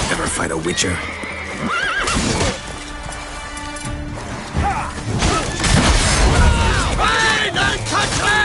Ever fight a Witcher? Hey, don't touch me!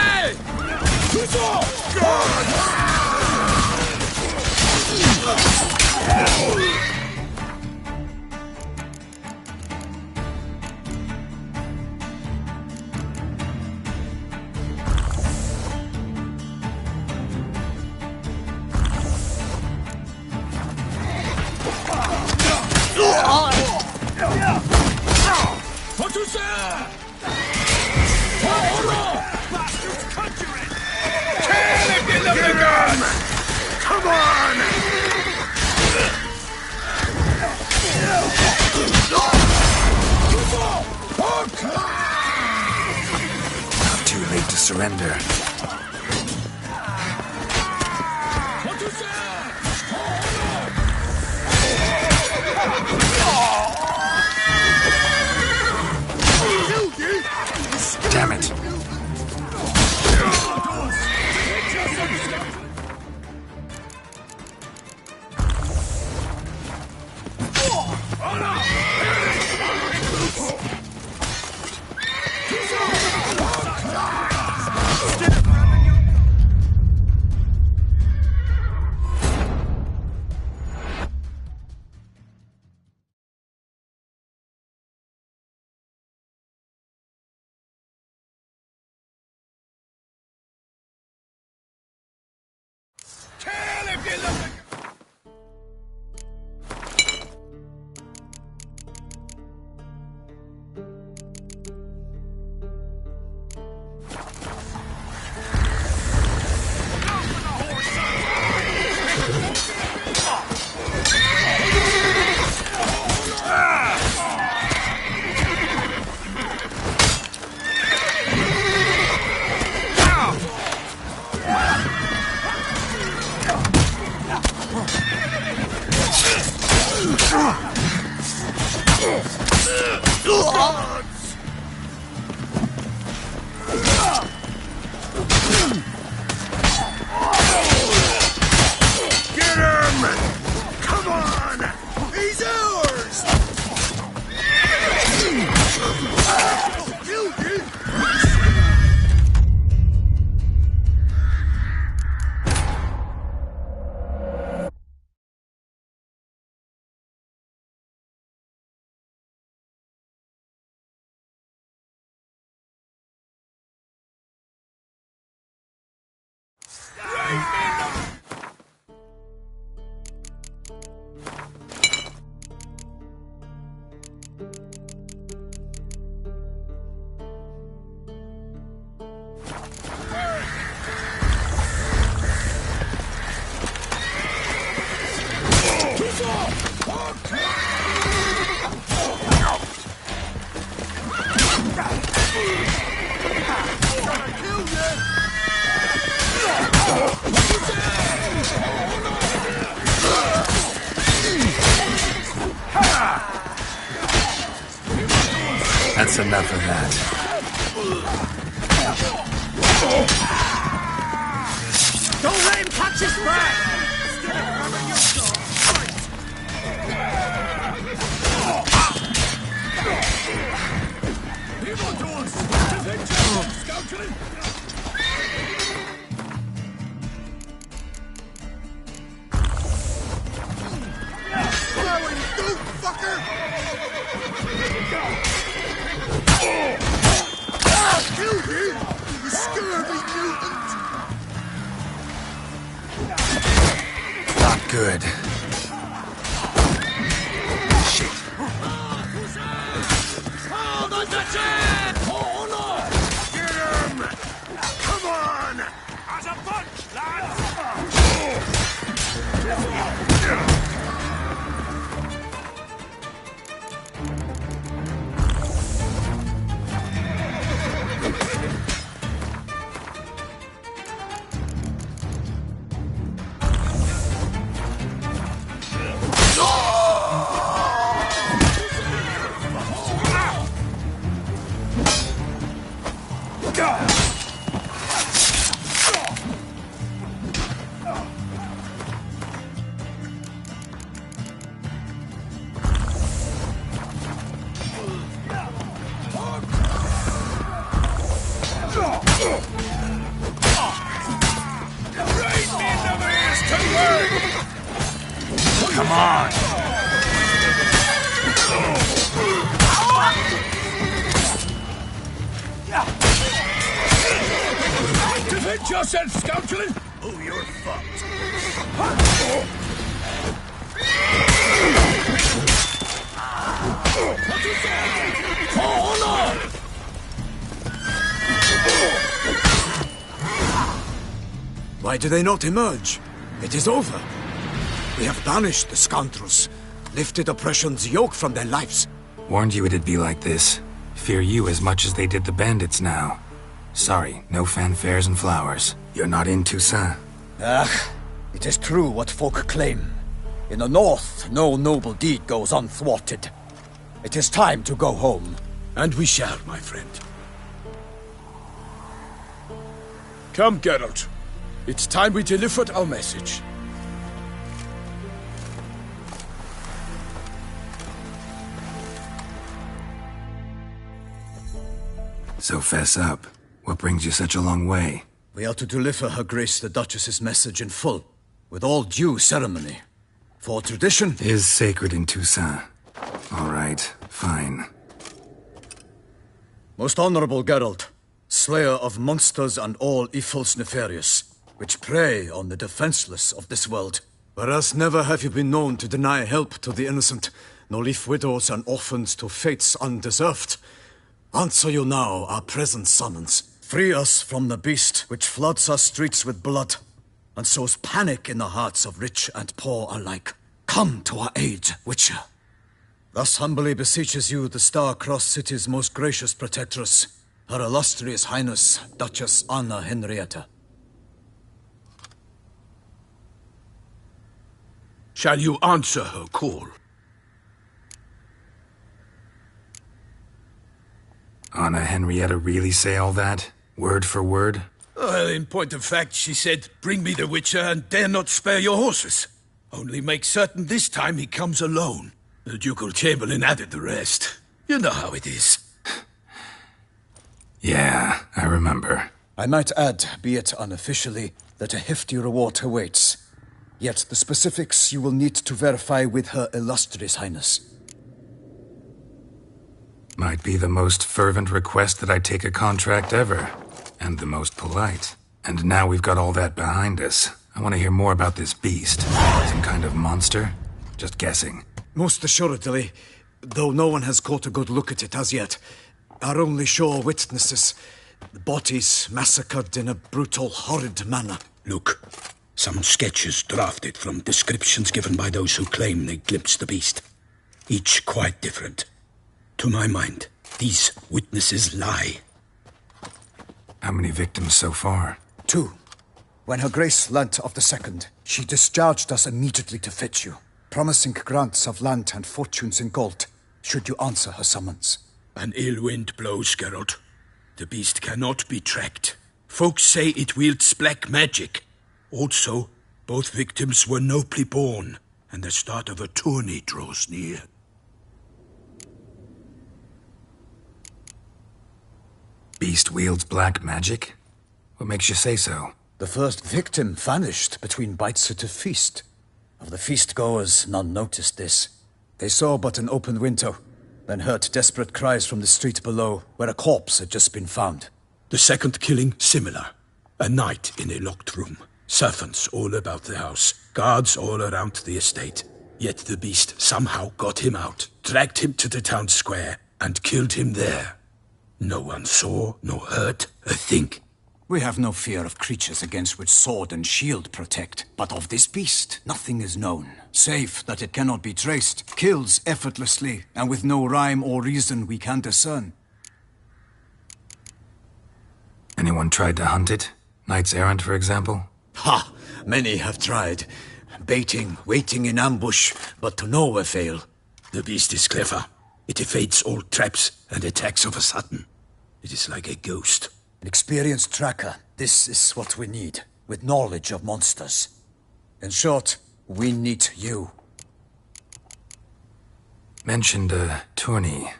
Come on! Not too late to surrender. Damn it! That's enough of that. Don't let him catch his breath! Fucker! good. Oh, the Dutchess! Oh, no! Get him! Come on! As a bunch, lads! Come on! Defend yourself, scoundrel! Oh, you're fucked. Why do they not emerge? It is over. We have banished the scoundrels, lifted oppression's yoke from their lives. Warned you it'd be like this. Fear you as much as they did the bandits now. Sorry, no fanfares and flowers. You're not in Toussaint. It is true what folk claim. In the north, no noble deed goes unthwarted. It is time to go home. And we shall, my friend. Come, Geralt. It's time we delivered our message. So fess up. What brings you such a long way? We are to deliver Her Grace the Duchess's message in full, with all due ceremony. For tradition Is sacred in Toussaint. All right, fine. Most honorable Geralt, slayer of monsters and all evils nefarious, which prey on the defenseless of this world. Whereas never have you been known to deny help to the innocent, nor leave widows and orphans to fates undeserved. Answer you now our present summons. Free us from the beast which floods our streets with blood, and sows panic in the hearts of rich and poor alike. Come to our aid, Witcher. Thus humbly beseeches you the Star-Crossed City's most gracious protectress, Her Illustrious Highness, Duchess Anna Henrietta. Shall you answer her call? Anna Henrietta really say all that? Word for word? Well, in point of fact, she said, "Bring me the Witcher and dare not spare your horses. Only make certain this time he comes alone." The Ducal Chamberlain added the rest. You know how it is. Yeah, I remember. I might add, be it unofficially, that a hefty reward awaits. Yet the specifics you will need to verify with Her Illustrious Highness. Might be the most fervent request that I take a contract ever. And the most polite. And now we've got all that behind us. I want to hear more about this beast. Some kind of monster? Just guessing. Most assuredly, though no one has caught a good look at it as yet. Our only sure witnesses. The bodies massacred in a brutal, horrid manner. Look, some sketches drafted from descriptions given by those who claim they glimpsed the beast. Each quite different. To my mind, these witnesses lie. How many victims so far? 2. When Her Grace learnt of the second, she discharged us immediately to fetch you, promising grants of land and fortunes in gold, should you answer her summons. An ill wind blows, Geralt. The beast cannot be tracked. Folks say it wields black magic. Also, both victims were nobly born, and the start of a tourney draws near. Beast wields black magic? What makes you say so? The first victim vanished between bites at a feast. Of the feast-goers, none noticed this. They saw but an open window, then heard desperate cries from the street below, where a corpse had just been found. The second killing, similar. A night in a locked room. Servants all about the house, guards all around the estate. Yet the beast somehow got him out, dragged him to the town square, and killed him there. No one saw, nor heard a thing. We have no fear of creatures against which sword and shield protect, but of this beast, nothing is known, save that it cannot be traced, kills effortlessly, and with no rhyme or reason we can discern. Anyone tried to hunt it? Knights errant, for example? Ha! Many have tried. Baiting, waiting in ambush, but to no avail. The beast is clever. It evades all traps and attacks of a sudden. It is like a ghost. An experienced tracker. This is what we need, with knowledge of monsters. In short, we need you. Mentioned a tourney.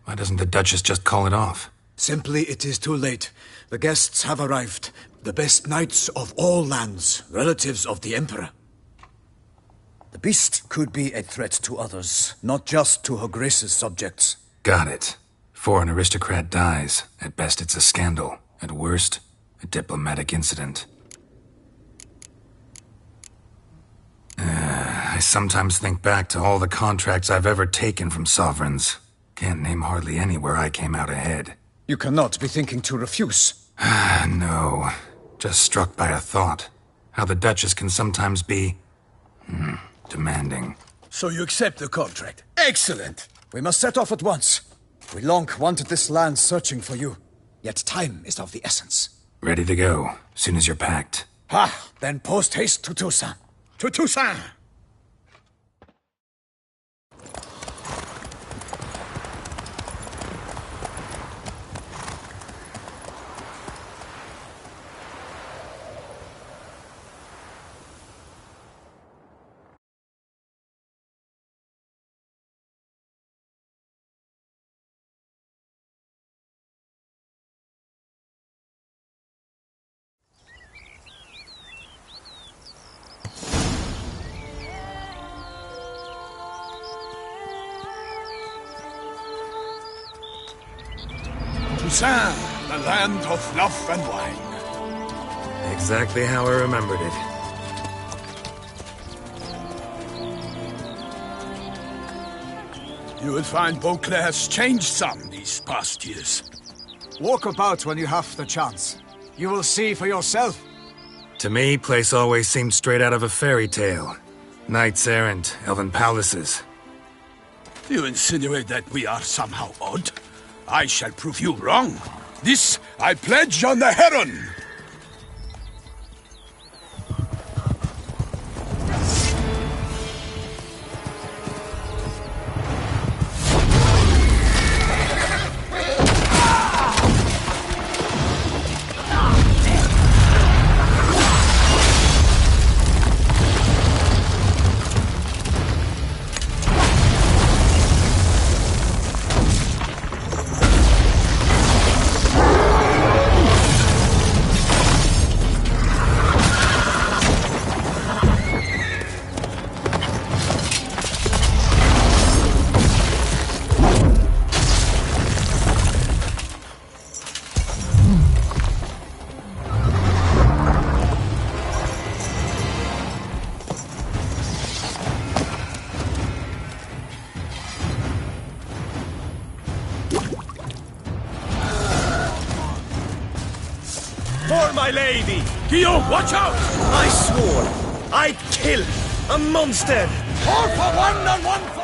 Why doesn't the Duchess just call it off? Simply, it is too late. The guests have arrived. The best knights of all lands, relatives of the Emperor. The beast could be a threat to others, not just to Her Grace's subjects. Got it. Before an aristocrat dies, at best it's a scandal. At worst, a diplomatic incident. I sometimes think back to all the contracts I've ever taken from sovereigns. Can't name hardly any where I came out ahead. You cannot be thinking to refuse. No. Just struck by a thought. How the Duchess can sometimes be... demanding. So you accept the contract. Excellent! We must set off at once. We long wanted this land searching for you. Yet time is of the essence. Ready to go, soon as you're packed. Ha! Then post haste to Toussaint. To Toussaint! Toussaint, the land of love and wine. Exactly how I remembered it. You will find Beauclair has changed some these past years. Walk about when you have the chance. You will see for yourself. To me, place always seemed straight out of a fairy tale. Knights errant, elven palaces. You insinuate that we are somehow odd? I shall prove you wrong. This I pledge on the Heron. For my lady! Guillaume, watch out! I swore I'd kill a monster! All for one and one for...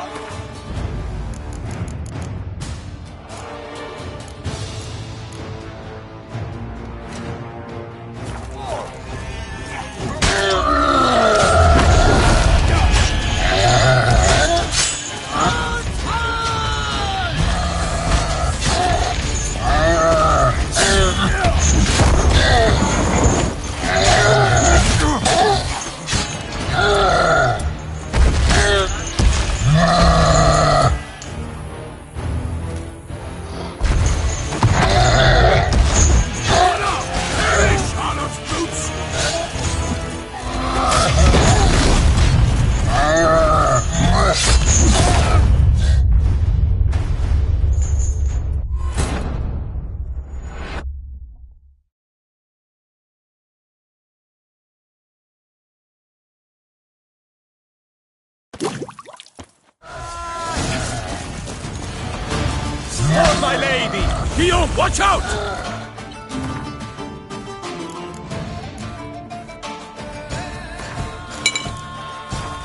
Guillaume, watch out!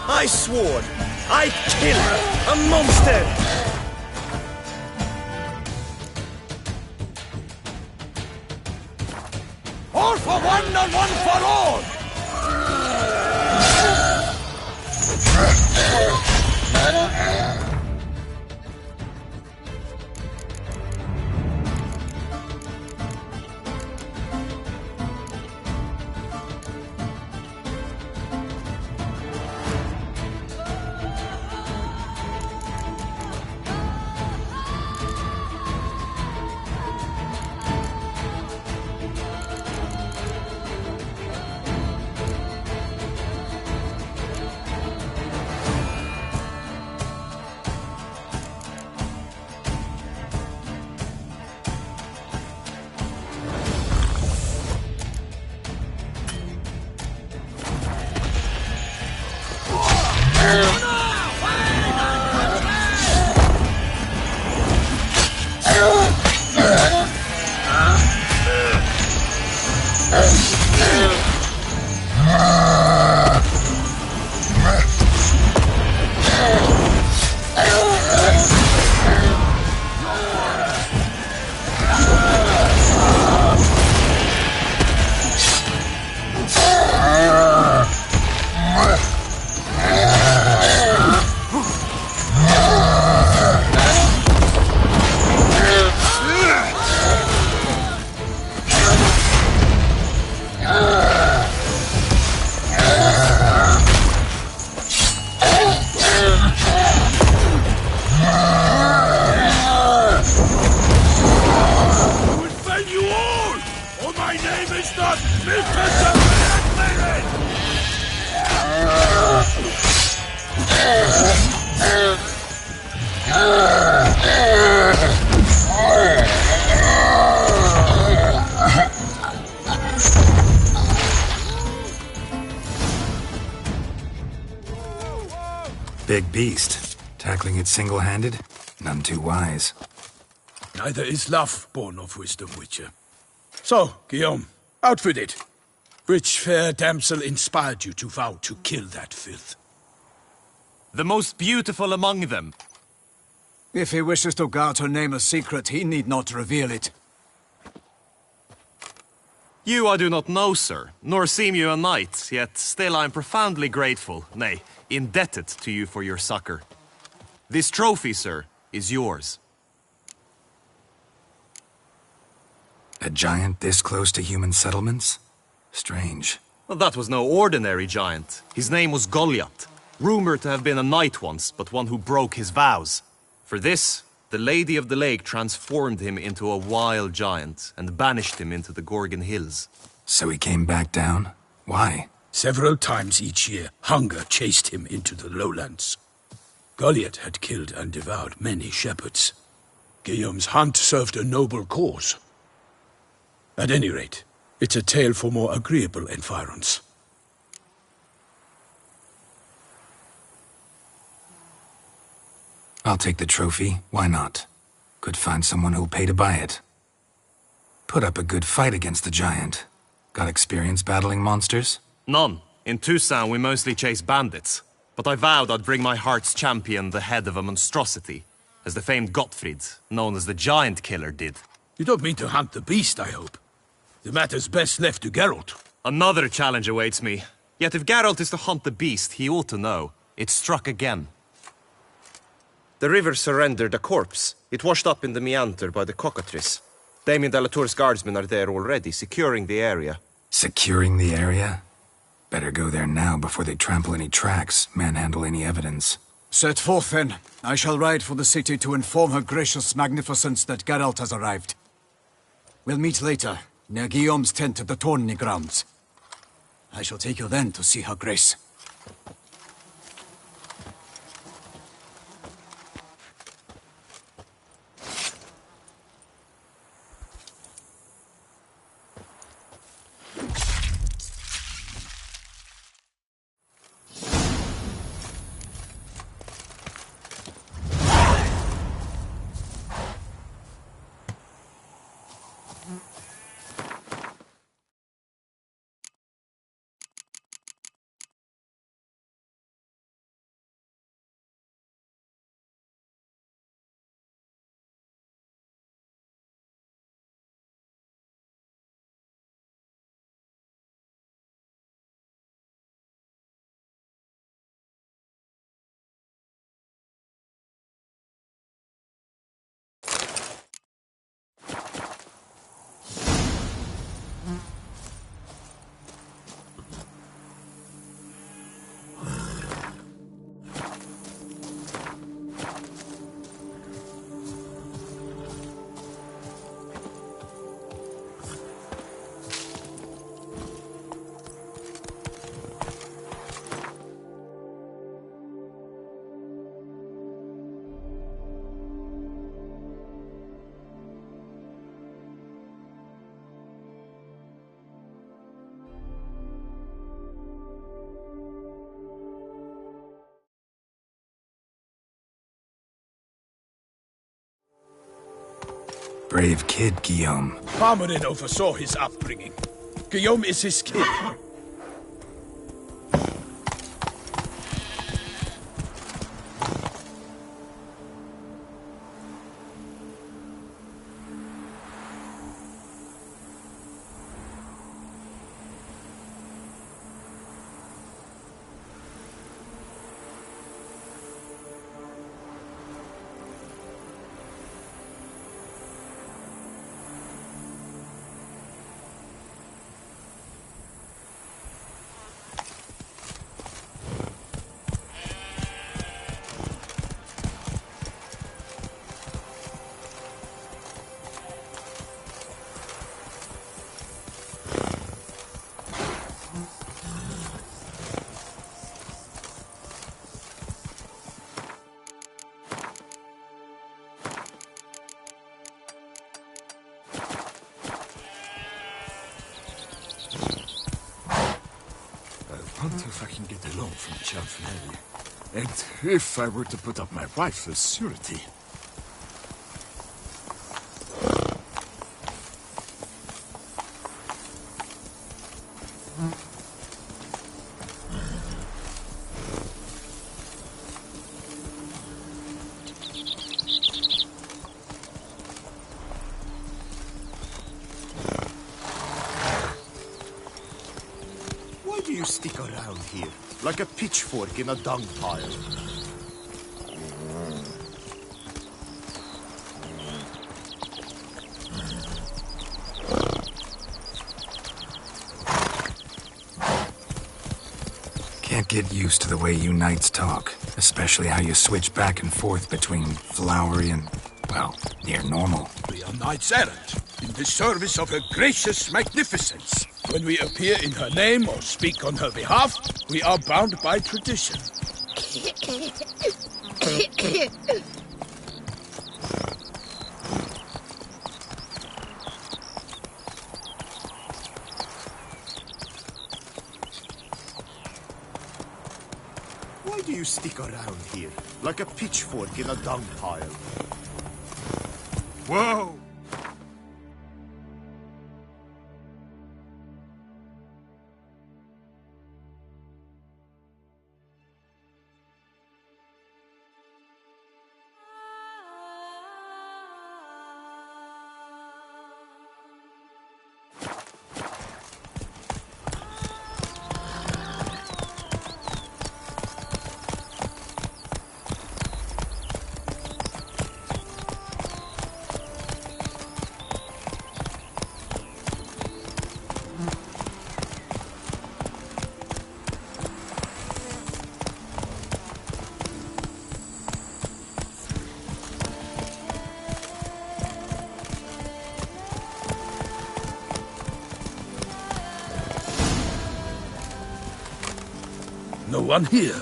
I swore I'd kill a monster! All for one and one for all! Big beast. Tackling it single-handed? None too wise. Neither is love born of wisdom, Witcher. So, Guillaume, out with it. Which fair damsel inspired you to vow to kill that filth? The most beautiful among them. If he wishes to guard her name a secret, he need not reveal it. You I do not know, sir, nor seem you a knight, yet still I am profoundly grateful, nay, indebted to you for your succor. This trophy, sir, is yours. A giant this close to human settlements? Strange. Well, that was no ordinary giant. His name was Goliath, rumored to have been a knight once, but one who broke his vows. For this, the Lady of the Lake transformed him into a wild giant and banished him into the Gorgon Hills. So he came back down? Why? Several times each year, hunger chased him into the lowlands. Goliath had killed and devoured many shepherds. Guillaume's hunt served a noble cause. At any rate, it's a tale for more agreeable environs. I'll take the trophy. Why not? Could find someone who'll pay to buy it. Put up a good fight against the giant. Got experience battling monsters? None. In Toussaint we mostly chase bandits. But I vowed I'd bring my heart's champion the head of a monstrosity, as the famed Gottfried, known as the Giant Killer, did. You don't mean to hunt the beast, I hope. The matter's best left to Geralt. Another challenge awaits me. Yet if Geralt is to hunt the beast, he ought to know. It struck again. The river surrendered a corpse. It washed up in the meander by the cockatrice. Damien de la Tour's guardsmen are there already, securing the area. Securing the area? Better go there now before they trample any tracks, manhandle any evidence. Set forth, then. I shall ride for the city to inform her gracious magnificence that Geralt has arrived. We'll meet later, near Guillaume's tent at the tourney grounds. I shall take you then to see her grace. brave kid, Guillaume. Parmarin oversaw his upbringing. Guillaume is his kid. I wonder if I can get a loan from Cianfanelli. And if I were to put up my wife as surety. Why do you stick around here, like a pitchfork in a dung pile? Can't get used to the way you knights talk, especially how you switch back and forth between flowery and, well, near normal. We are knights errant, in the service of her gracious magnificence. When we appear in her name or speak on her behalf, we are bound by tradition. Why do you stick around here, like a pitchfork in a dung pile? Whoa! No one here.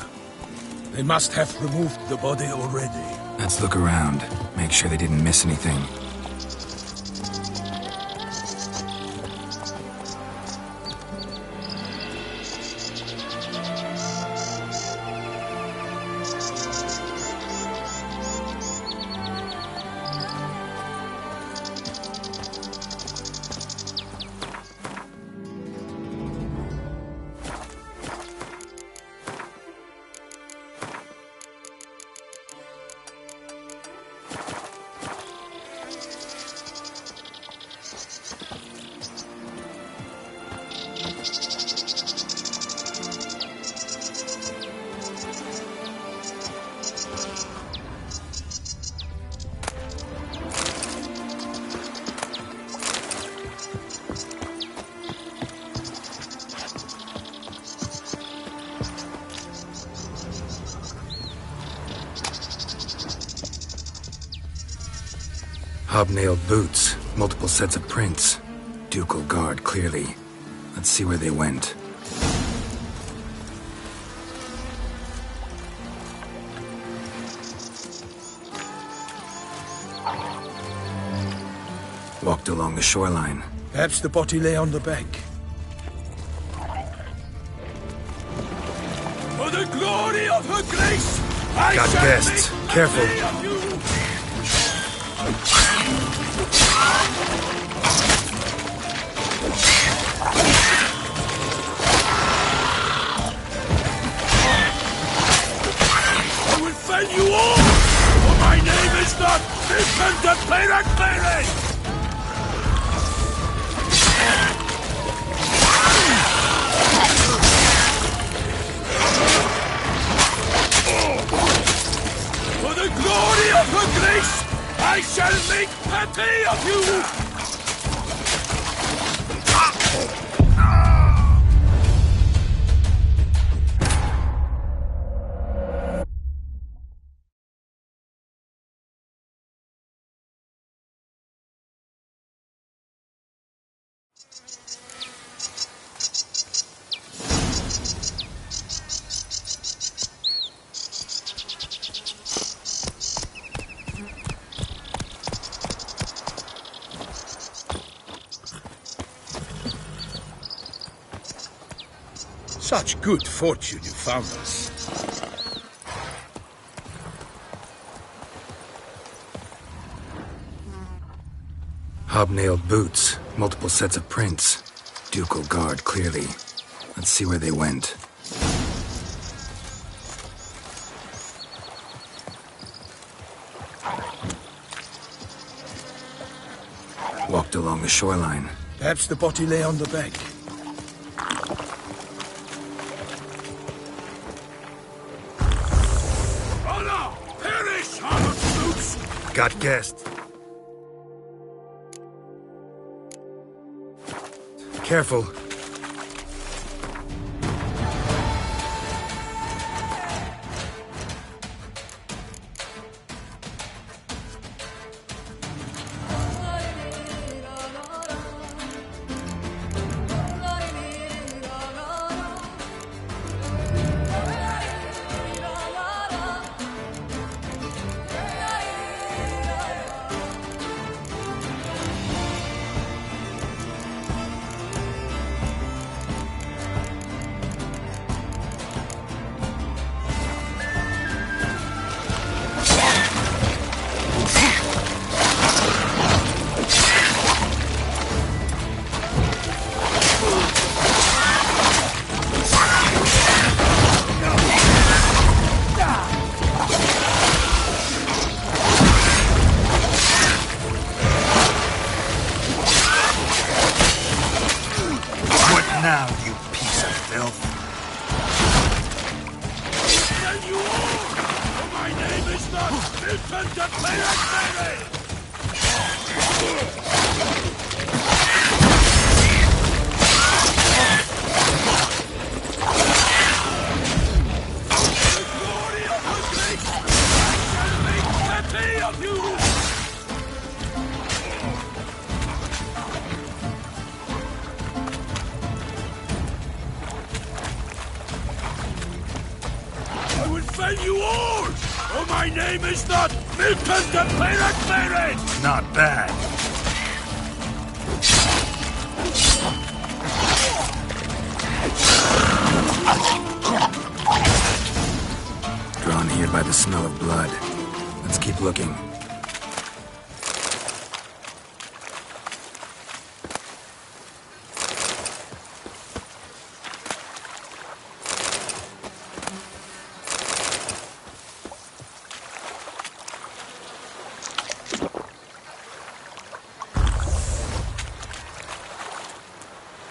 They must have removed the body already. Let's look around, make sure they didn't miss anything. Hobnailed boots, multiple sets of prints. Ducal guard, clearly. Let's see where they went. Walked along the shoreline. Perhaps the body lay on the bank. For the glory of her grace, I Got shall guests. make Careful. a day of you. I will fell you all! For my name is not Vincent the Pirate Pirate! For the glory of her grace, I shall make petty of you! Such good fortune you found us. Hobnailed boots, multiple sets of prints. Ducal guard, clearly. Let's see where they went. Walked along the shoreline. Perhaps the body lay on the bank. Honor! Perish, honor troops! Got guessed. Careful. Now, you piece of filth. Tell you all! For my name is not Vincent the Pirate Pirate! The glory of her grace! I shall make petty of you! Fell you all! For my name is not Milton the Pirate Pirate! Not bad. Drawn here by the smell of blood. Let's keep looking.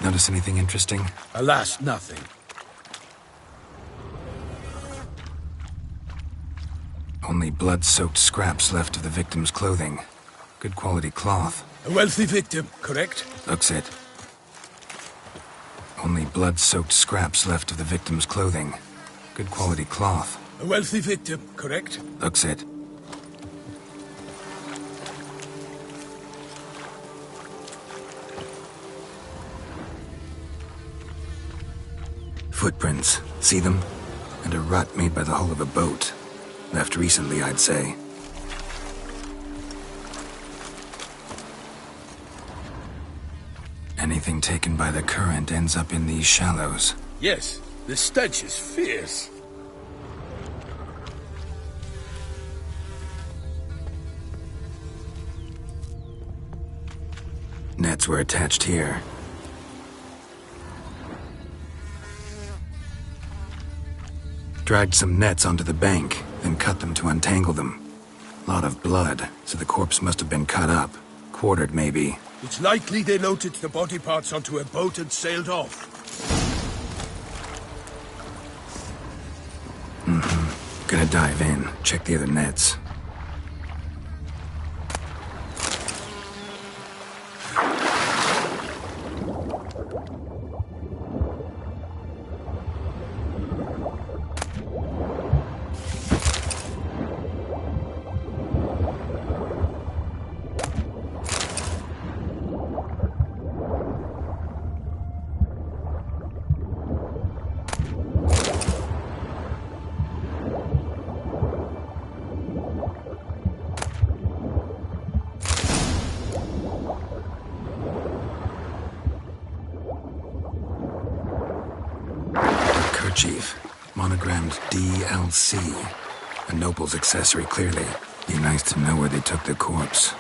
Notice anything interesting? Alas, nothing. Only blood-soaked scraps left of the victim's clothing. Good quality cloth. A wealthy victim, correct? Looks it. Only blood-soaked scraps left of the victim's clothing. Good quality cloth. A wealthy victim, correct? Looks it. Footprints. See them? And a rut made by the hull of a boat. Left recently, I'd say. Anything taken by the current ends up in these shallows. Yes, the stench is fierce. nets were attached here. Dragged some nets onto the bank, then cut them to untangle them. Lot of blood, so the corpse must have been cut up. Quartered, maybe. It's likely they loaded the body parts onto a boat and sailed off. Gonna dive in, check the other nets. Kerchief, monogrammed DLC. A noble's accessory, clearly. Be nice to know where they took the corpse.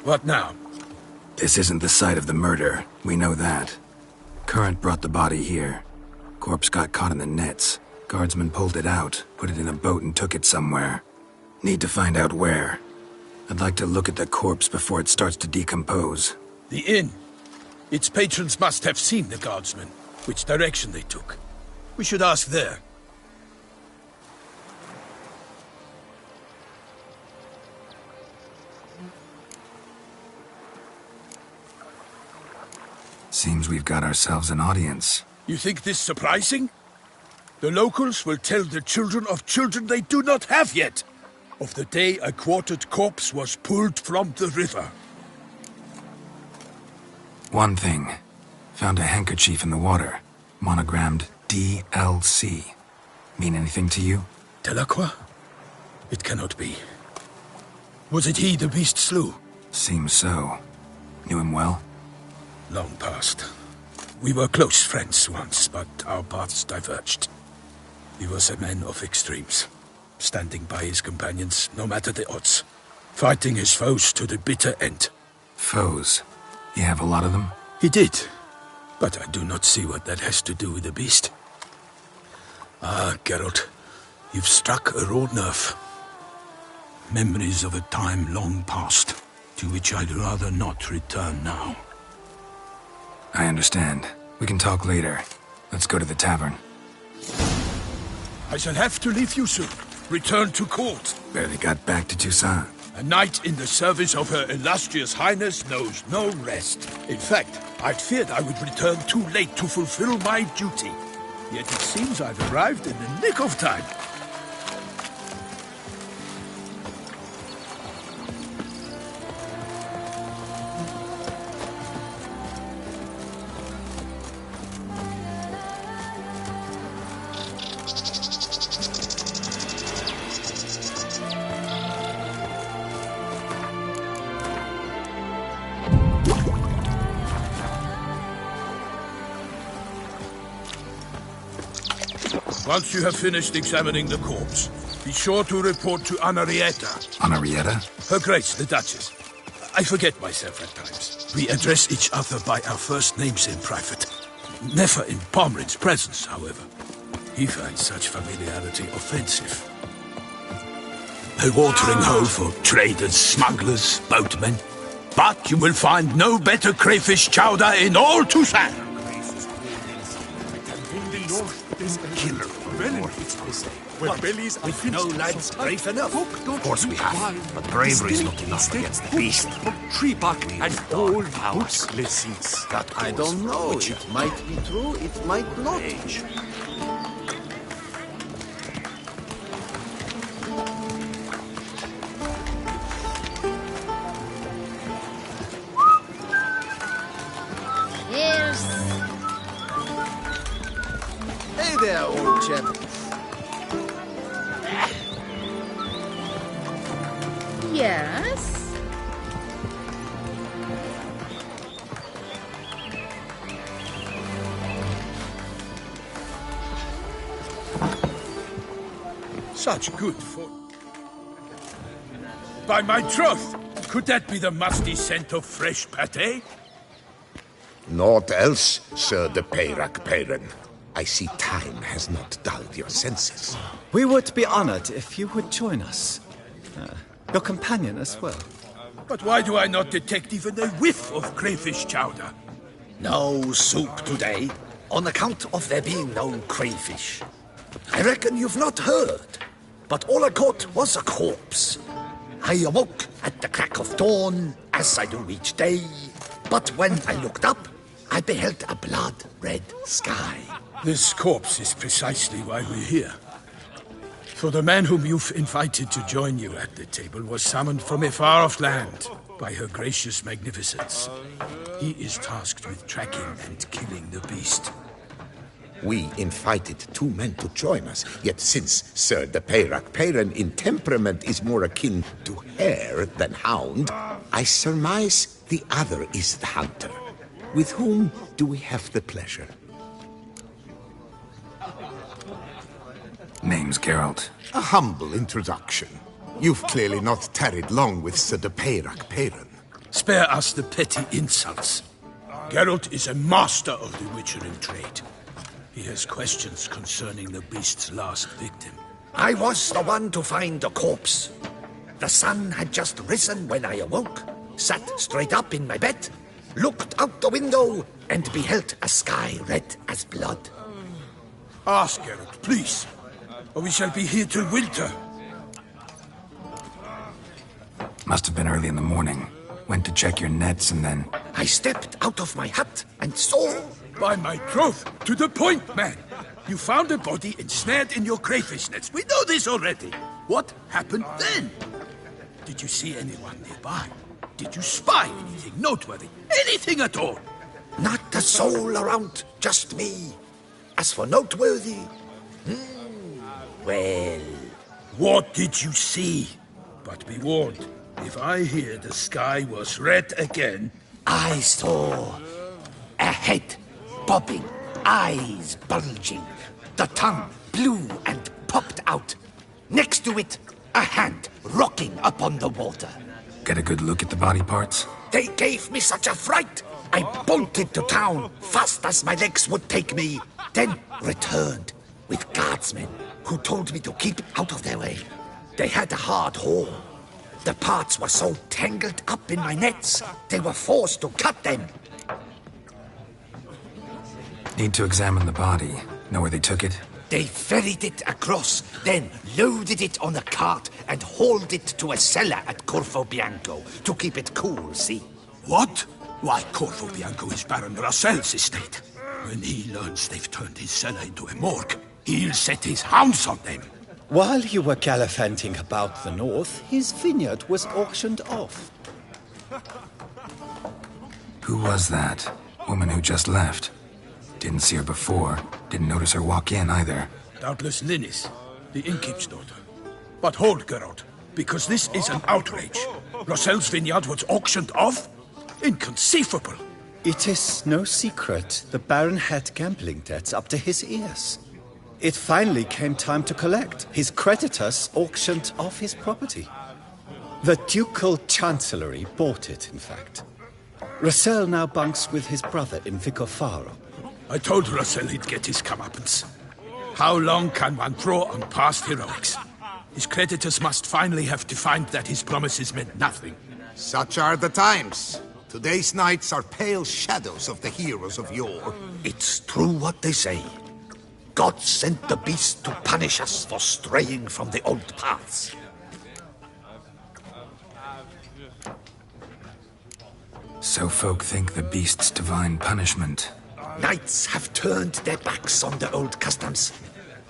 What now? This isn't the site of the murder. We know that. Current brought the body here. Corpse got caught in the nets. Guardsmen pulled it out, put it in a boat and took it somewhere. Need to find out where. I'd like to look at the corpse before it starts to decompose. The inn. Its patrons must have seen the guardsmen, which direction they took. We should ask there. Seems we've got ourselves an audience. You think this surprising? The locals will tell the children of children they do not have yet, of the day a quartered corpse was pulled from the river. One thing. Found a handkerchief in the water. Monogrammed DLC. Mean anything to you? Delacroix? It cannot be. Was it he the beast slew? Seems so. Knew him well? Long past. We were close friends once, but our paths diverged. He was a man of extremes, standing by his companions no matter the odds, fighting his foes to the bitter end. Foes? You have a lot of them? He did, but I do not see what that has to do with the beast. Ah, Geralt, you've struck a raw nerve. Memories of a time long past, to which I'd rather not return now. I understand. We can talk later. Let's go to the tavern. I shall have to leave you soon. Return to court. Barely got back to Toussaint. A knight in the service of Her Illustrious Highness knows no rest. In fact, I'd feared I would return too late to fulfill my duty. Yet it seems I've arrived in the nick of time. Once you have finished examining the corpse, be sure to report to Anarietta. Anarietta? Her Grace, the Duchess. I forget myself at times. We address each other by our first names in private. Never in Pomrin's presence, however. He finds such familiarity offensive. A watering hole for traders, smugglers, boatmen. But you will find no better crayfish chowder in all Toussaint. Killer. We've no lads brave enough. Of course we have, but bravery is not enough against the beast. And all book lessons. I don't know. It might be true, it might not. Hey there, old chap. Yes? Such good food. By my troth, could that be the musty scent of fresh pate? Naught else, Sir de Peyrac Peyran. I see time has not dulled your senses. We would be honored if you would join us. Your companion as well. But why do I not detect even a whiff of crayfish chowder? No soup today, on account of there being no crayfish. I reckon you've not heard, but all I caught was a corpse. I awoke at the crack of dawn, as I do each day, but when I looked up, I beheld a blood-red sky. This corpse is precisely why we're here. For the man whom you've invited to join you at the table was summoned from a far-off land by her gracious magnificence. He is tasked with tracking and killing the beast. We invited 2 men to join us, yet since Sir de Peyrac Peyran in temperament is more akin to hare than hound, I surmise the other is the hunter. With whom do we have the pleasure? Name's Geralt. A humble introduction. You've clearly not tarried long with Sir de Peyrac Peyran. Spare us the petty insults. Geralt is a master of the witchering trade. He has questions concerning the beast's last victim. I was the one to find the corpse. The sun had just risen when I awoke, sat straight up in my bed, looked out the window, and beheld a sky red as blood. Ask Geralt, please, or we shall be here till winter. Must have been early in the morning. Went to check your nets and then... I stepped out of my hut and saw... By my troth, to the point, man. You found a body ensnared in your crayfish nets. We know this already. What happened then? Did you see anyone nearby? Did you spy anything noteworthy? Anything at all? Not a soul around, just me. As for noteworthy... well... What did you see? But be warned, if I hear the sky was red again... I saw a head bobbing, eyes bulging, the tongue blue and popped out. Next to it, a hand rocking upon the water. Get a good look at the body parts? They gave me such a fright. I bolted to town fast as my legs would take me, then returned with guardsmen who told me to keep out of their way. They had a hard haul. The parts were so tangled up in my nets, they were forced to cut them. Need to examine the body. Know where they took it? They ferried it across, then loaded it on a cart and hauled it to a cellar at Corvo Bianco to keep it cool, see? What? Why, Corvo Bianco is Baron Rossel's estate. When he learns they've turned his cellar into a morgue, he'll set his hounds on them. While you were gallivanting about the north, his vineyard was auctioned off. Who was that? Woman who just left? Didn't see her before. Didn't notice her walk in either. Doubtless Linnis, the innkeep's daughter. But hold, Geralt, because this is an outrage. Rossel's vineyard was auctioned off? Inconceivable. It is no secret the Baron had gambling debts up to his ears. It finally came time to collect. His creditors auctioned off his property. The Ducal Chancellery bought it, in fact. Rossel now bunks with his brother in Vicofaro. I told Rossel he'd get his comeuppance. How long can one draw on past heroics? His creditors must finally have defined that his promises meant nothing. Such are the times. Today's knights are pale shadows of the heroes of yore. It's true what they say. God sent the beast to punish us for straying from the old paths. So folk think the beast's divine punishment. Knights have turned their backs on the old customs.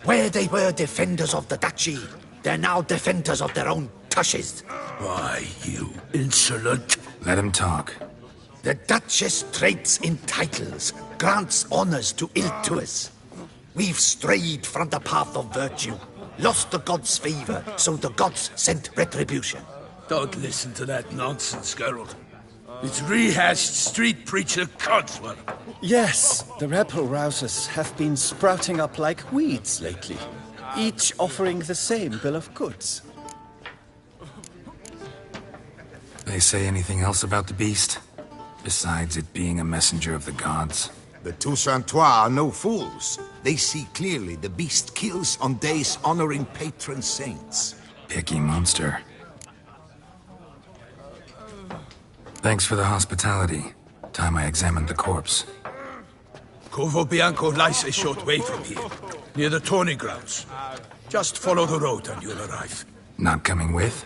Where they were defenders of the duchy, they're now defenders of their own tushes. Why, you insolent... Let him talk. The Duchess trades in titles, grants honors to ill-doers. We've strayed from the path of virtue, lost the gods' favor, so the gods sent retribution. Don't listen to that nonsense, Geralt. It's rehashed street preacher codswell. Yes, the rebel rousers have been sprouting up like weeds lately. each offering the same bill of goods. They say anything else about the beast? Besides it being a messenger of the gods? The Toussaintois are no fools. They see clearly the beast kills on days honoring patron saints. Picky monster. Thanks for the hospitality. Time I examined the corpse. Corvo Bianco lies a short way from here, near the tourney grounds. Just follow the road and you'll arrive. Not coming with?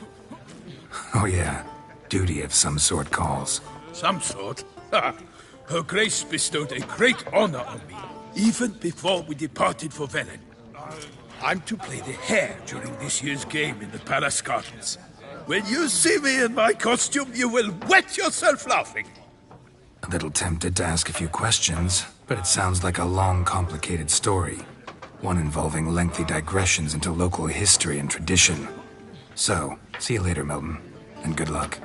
Oh yeah, duty of some sort calls. Some sort? Her Grace bestowed a great honor on me, even before we departed for Velen. I'm to play the hare during this year's game in the Palace Gardens. When you see me in my costume, you will wet yourself laughing. A little tempted to ask a few questions, but it sounds like a long, complicated story. One involving lengthy digressions into local history and tradition. So, see you later, Milton, and good luck.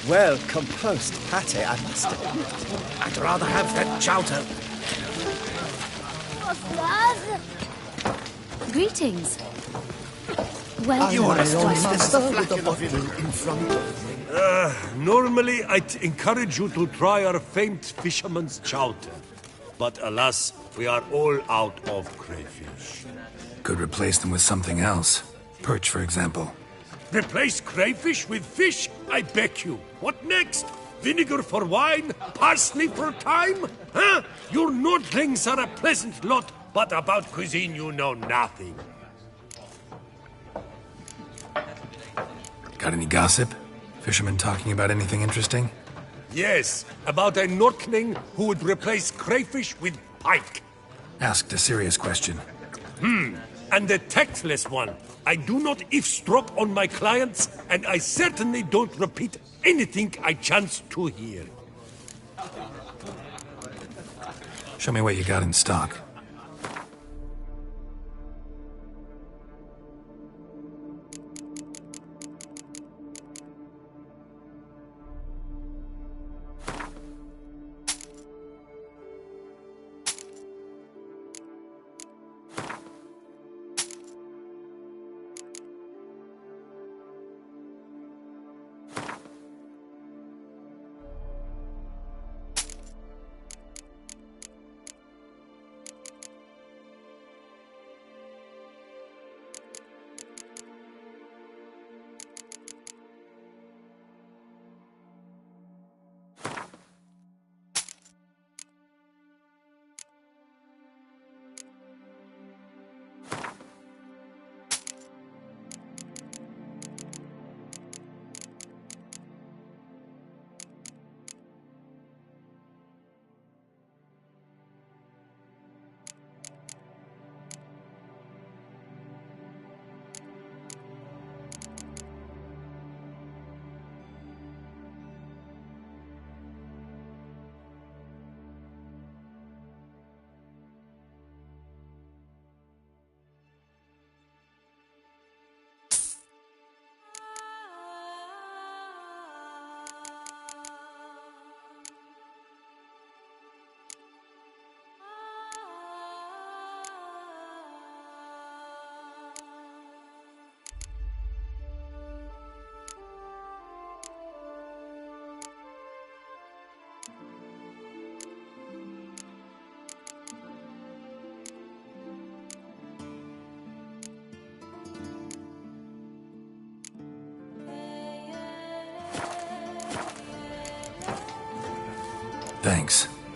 Well composed pate, I must admit. I'd rather have that chowder. Greetings. Well, You are as twice as the flat of bottle in front of me. Normally, I'd encourage you to try our famed fisherman's chowder. But alas, we are all out of crayfish. Could replace them with something else. Perch, for example. Replace crayfish with fish? I beg you. What next? Vinegar for wine? Parsley for thyme? Huh? Your Nordlings are a pleasant lot, but about cuisine you know nothing. Got any gossip? Fishermen talking about anything interesting? Yes, about a Nordling who would replace crayfish with pike. Asked a serious question. And a tactless one. I do not eavesdrop on my clients, and I certainly don't repeat anything I chance to hear. Show me what you got in stock.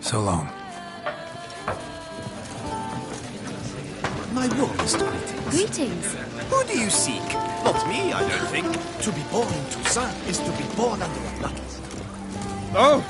So long. My warmest greetings. Greetings. Who do you seek? Not me, I don't think. To be born in Toussaint is to be born under a blood. Oh!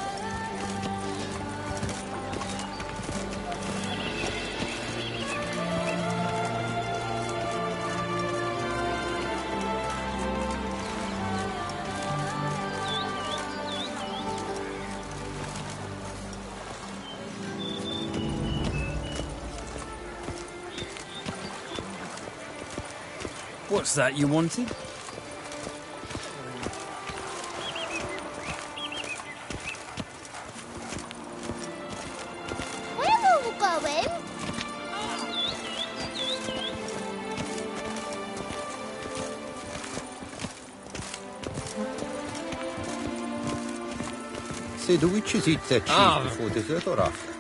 What's that you wanted? Where are we going? Say, do witches eat their cheese before dessert or after?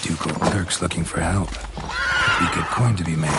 Ducal clerk's looking for help. Be good coin to be made.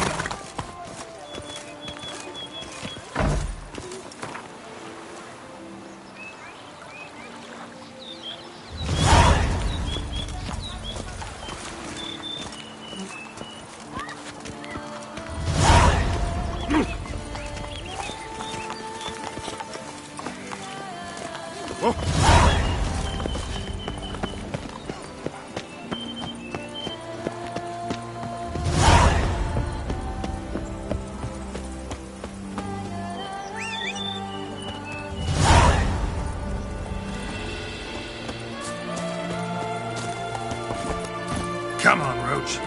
Come on, Roach.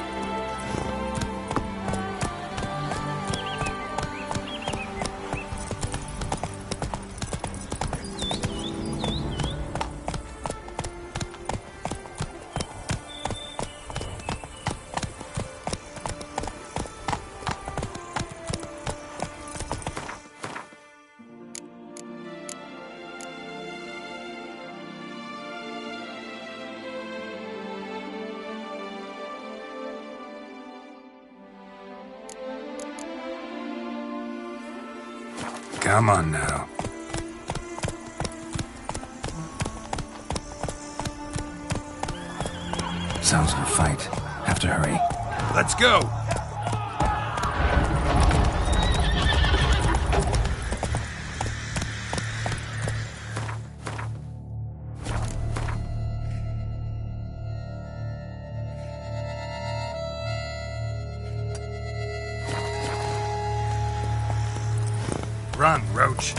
Come on now. sounds of a fight. Have to hurry. Let's go! Run, Roach.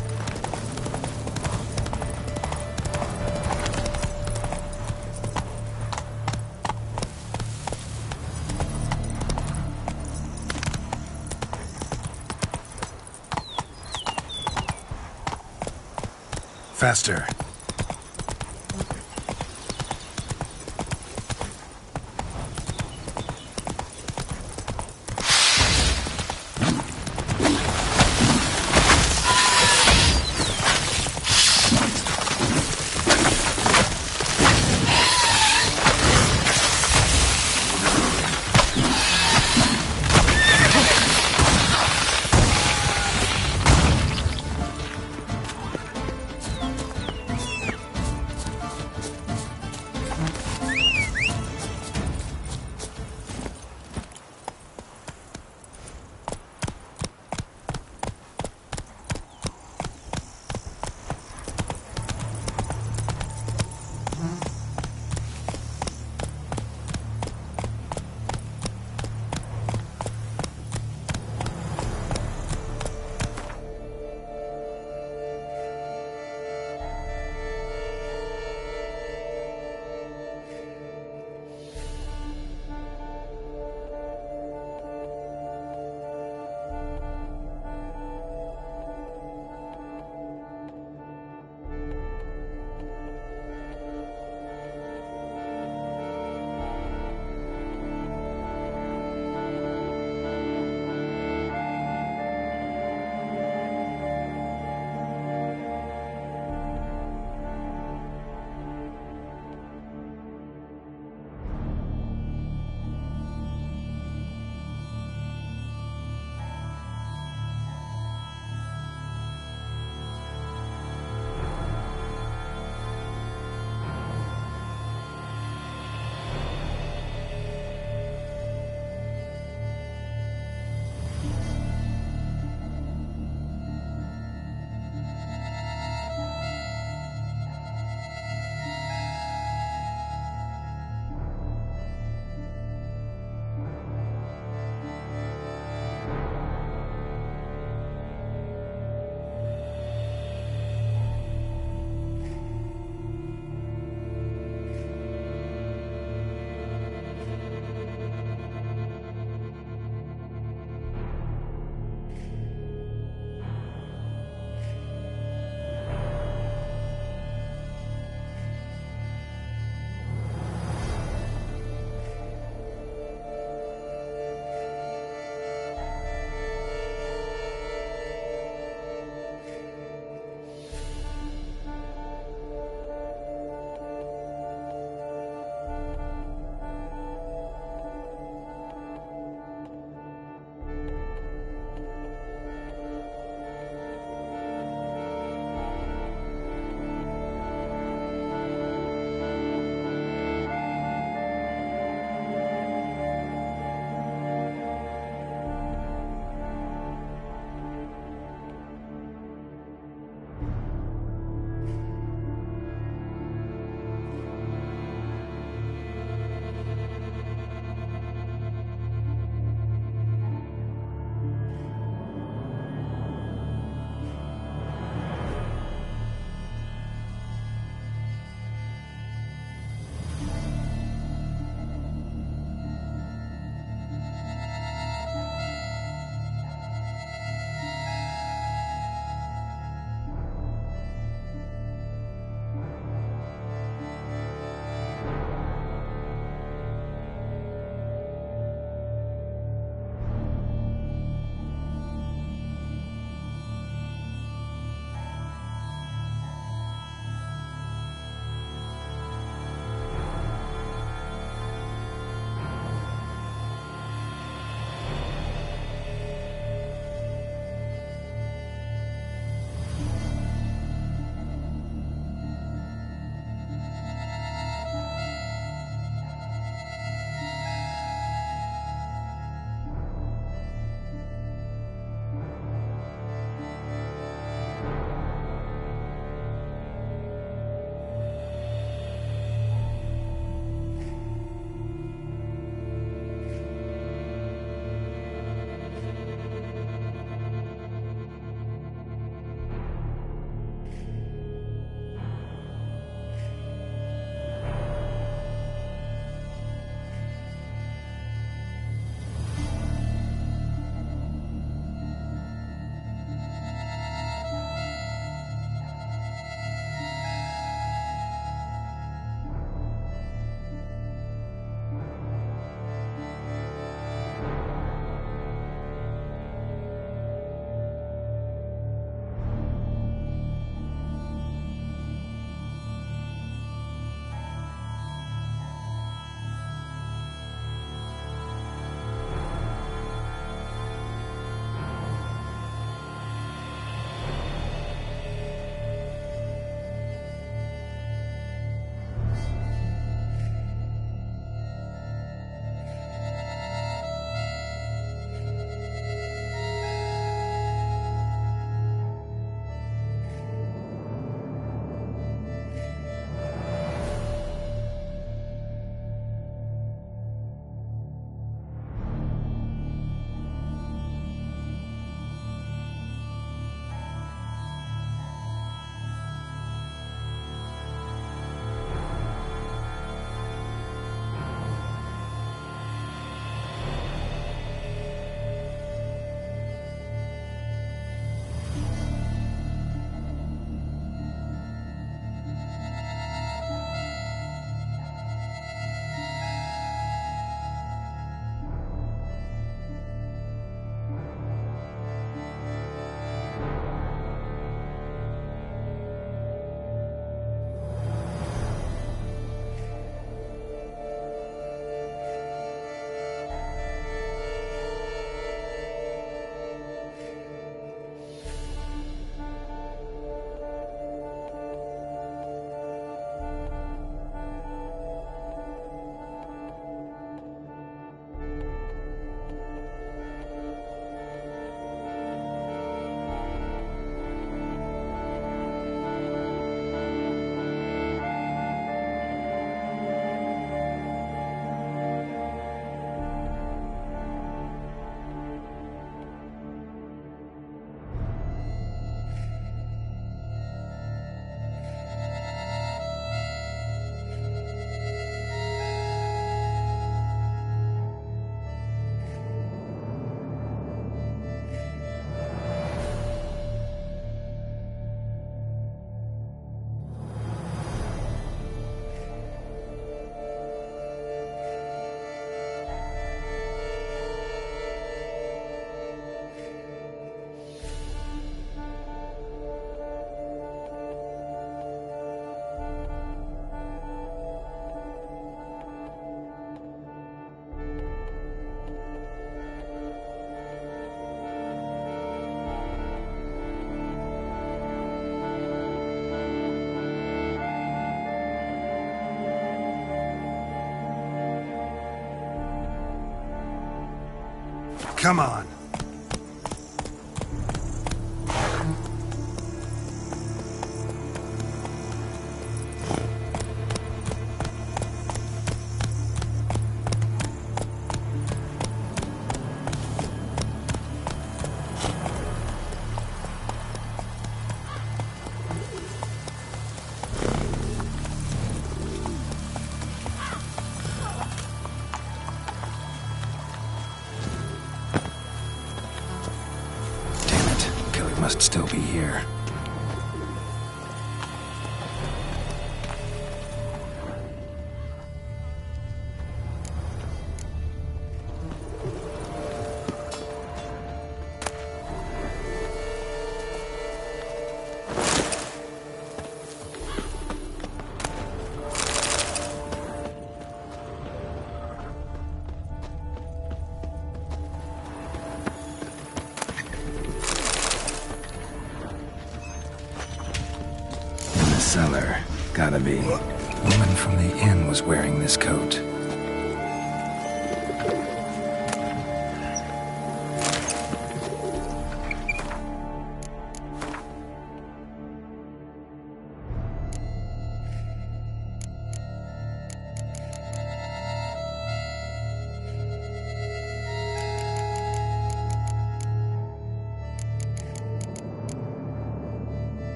Faster. Come on. Must still be here. Cellar. Gotta be. The woman from the inn was wearing this coat.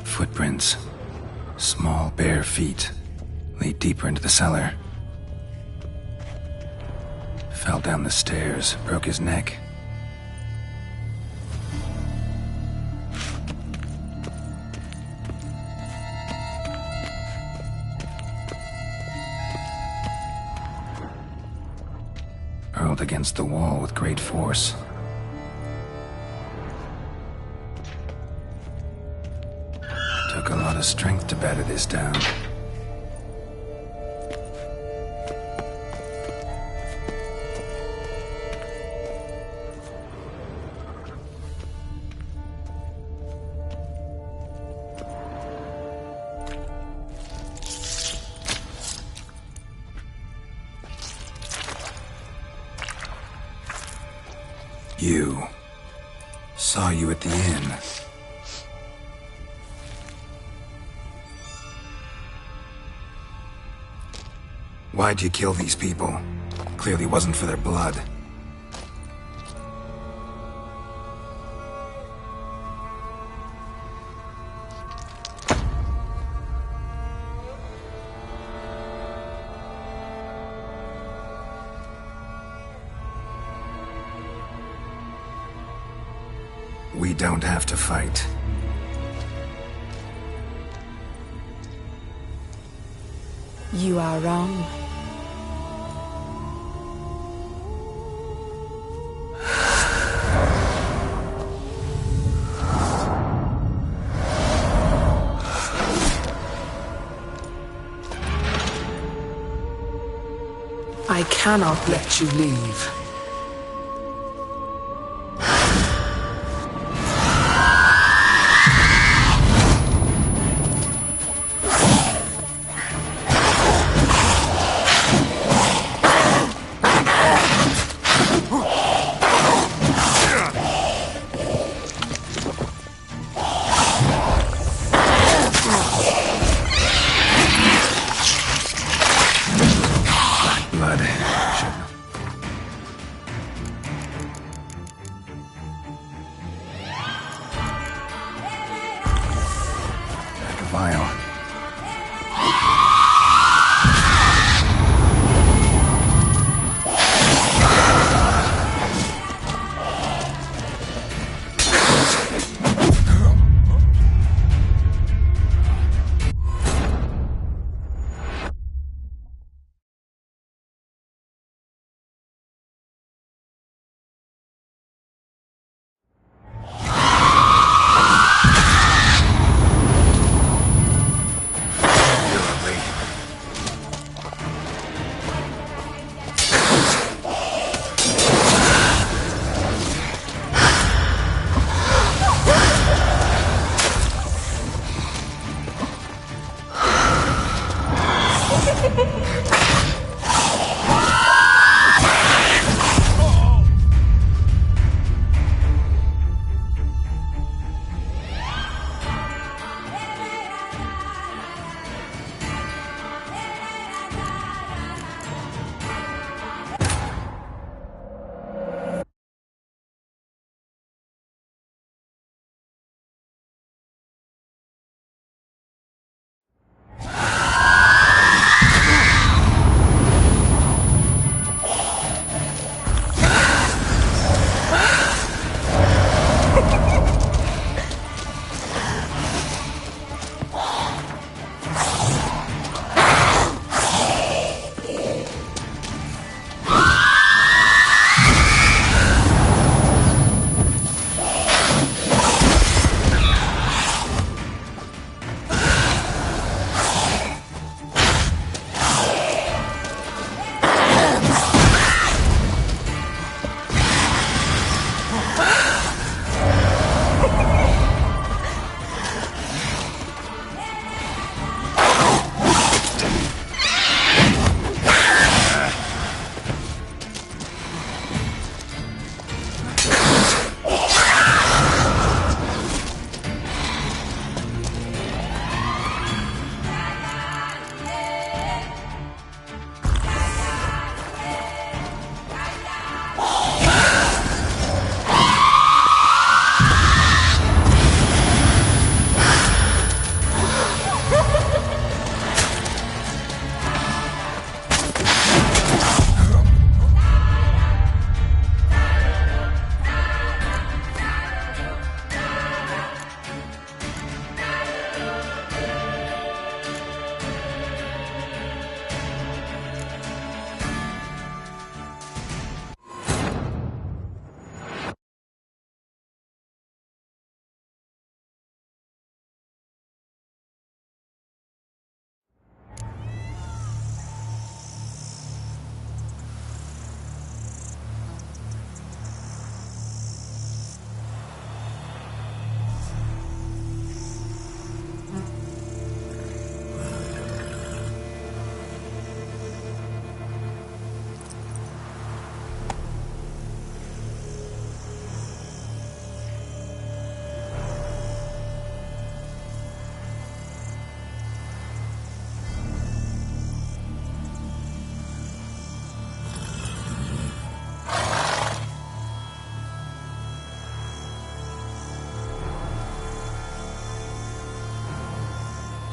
Footprints. Small, bare feet. Lead deeper into the cellar. Fell down the stairs, broke his neck. Hurled against the wall with great force. Took a lot of strength to batter this down. You. Saw you at the inn. Why'd you kill these people? Clearly wasn't for their blood. We don't have to fight. You are wrong. I cannot let you leave. vial.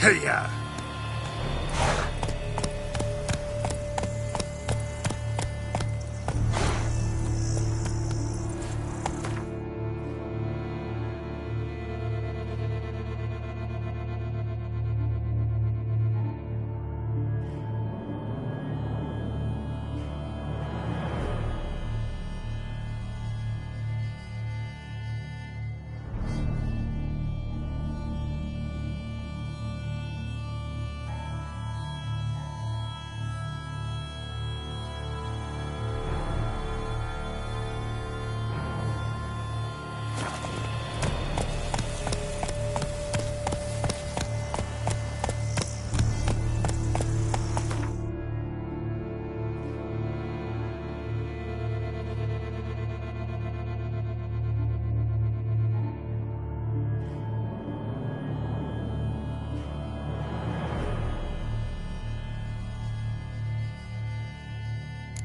Hey-ya!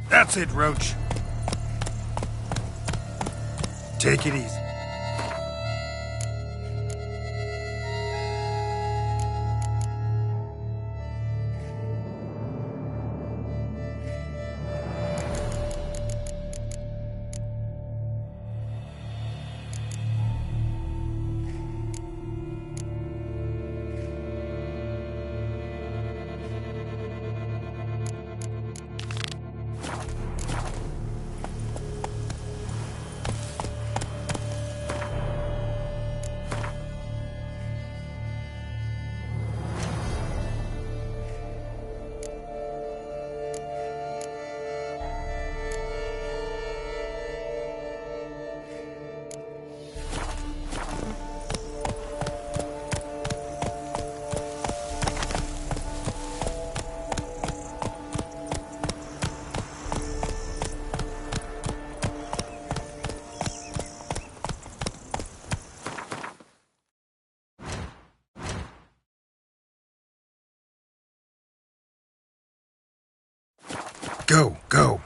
That's it, Roach. Take it easy. Go, go.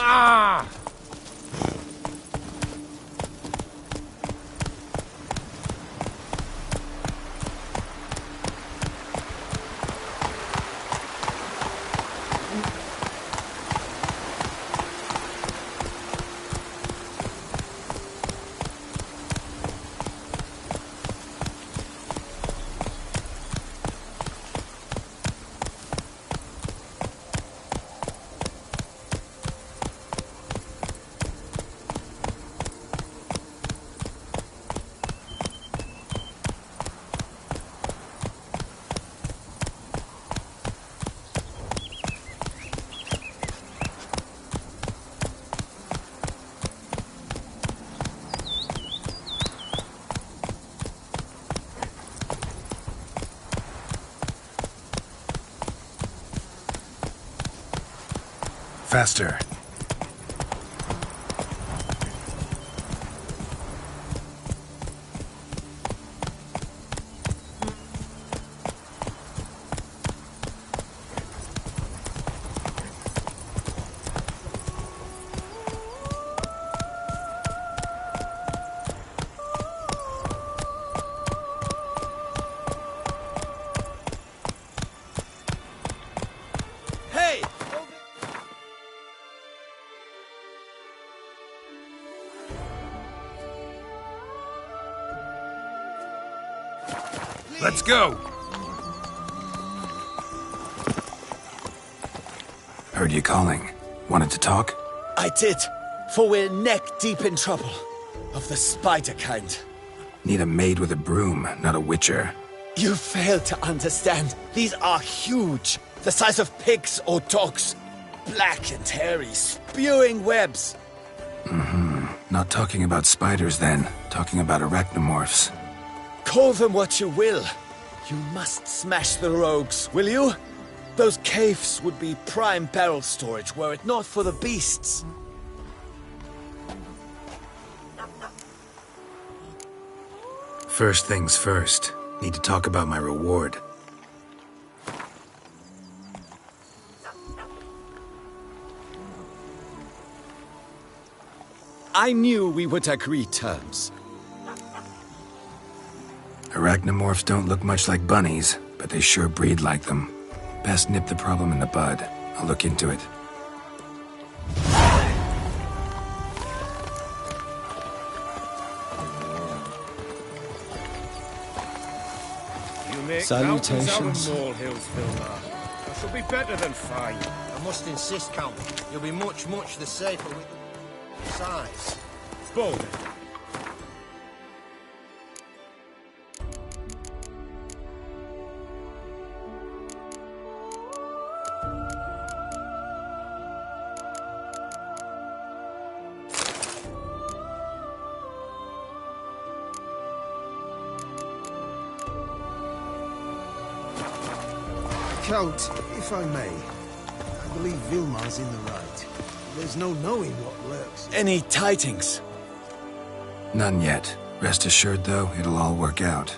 Ah! Faster. Hey! Let's go! Heard you calling. Wanted to talk? I did, for we're neck deep in trouble. Of the spider kind. Need a maid with a broom, not a witcher. You fail to understand. These are huge. The size of pigs or dogs. Black and hairy, spewing webs. Not talking about spiders then. Talking about arachnomorphs. Call them what you will. You must smash the rogues, will you? Those caves would be prime barrel storage were it not for the beasts. First things first. Need to talk about my reward. I knew we would agree terms. Arachnomorphs don't look much like bunnies, but they sure breed like them. Best nip the problem in the bud. I'll look into it. You make Salutations. molehills, Vilmar. I shall be better than fine. I must insist, Count. You'll be much the safer with... Besides... Bolden. Count, if I may, I believe Vilmar's in the right. There's no knowing what lurks. Any tidings? None yet. Rest assured, though, it'll all work out.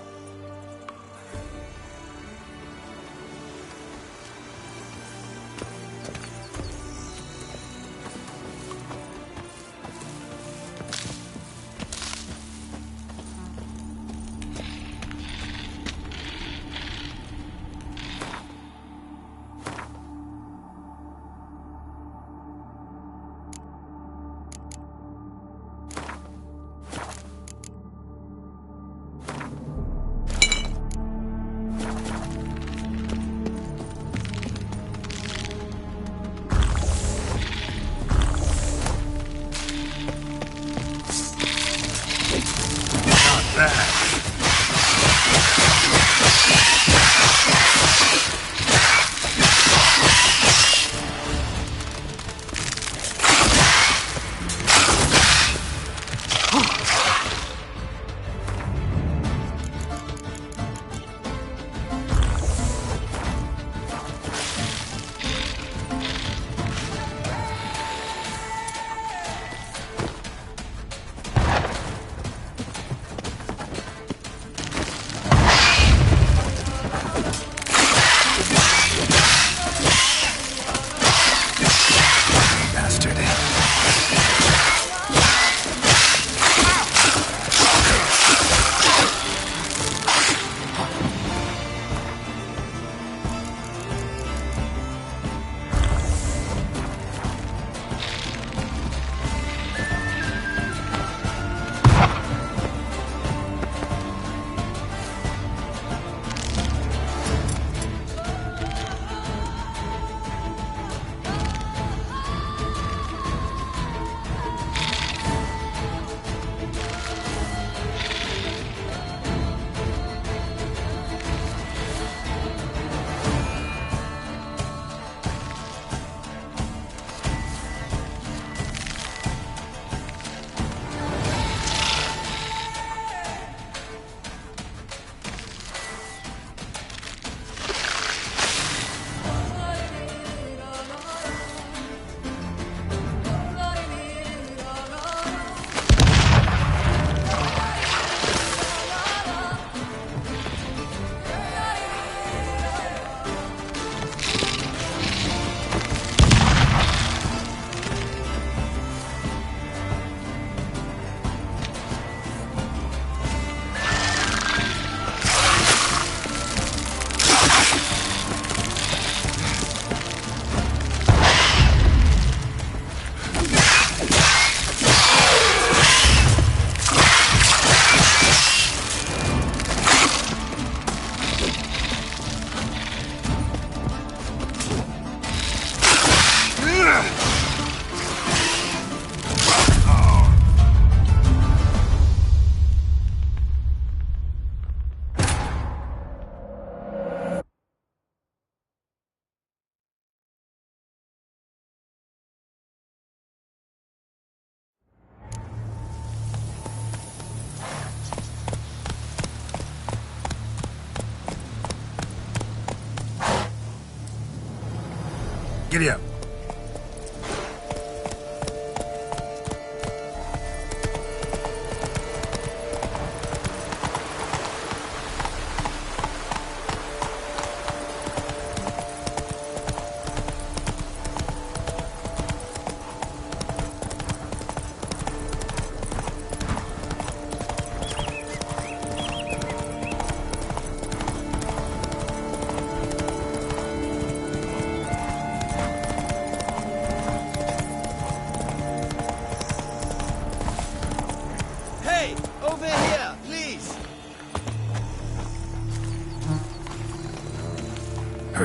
Giddy up.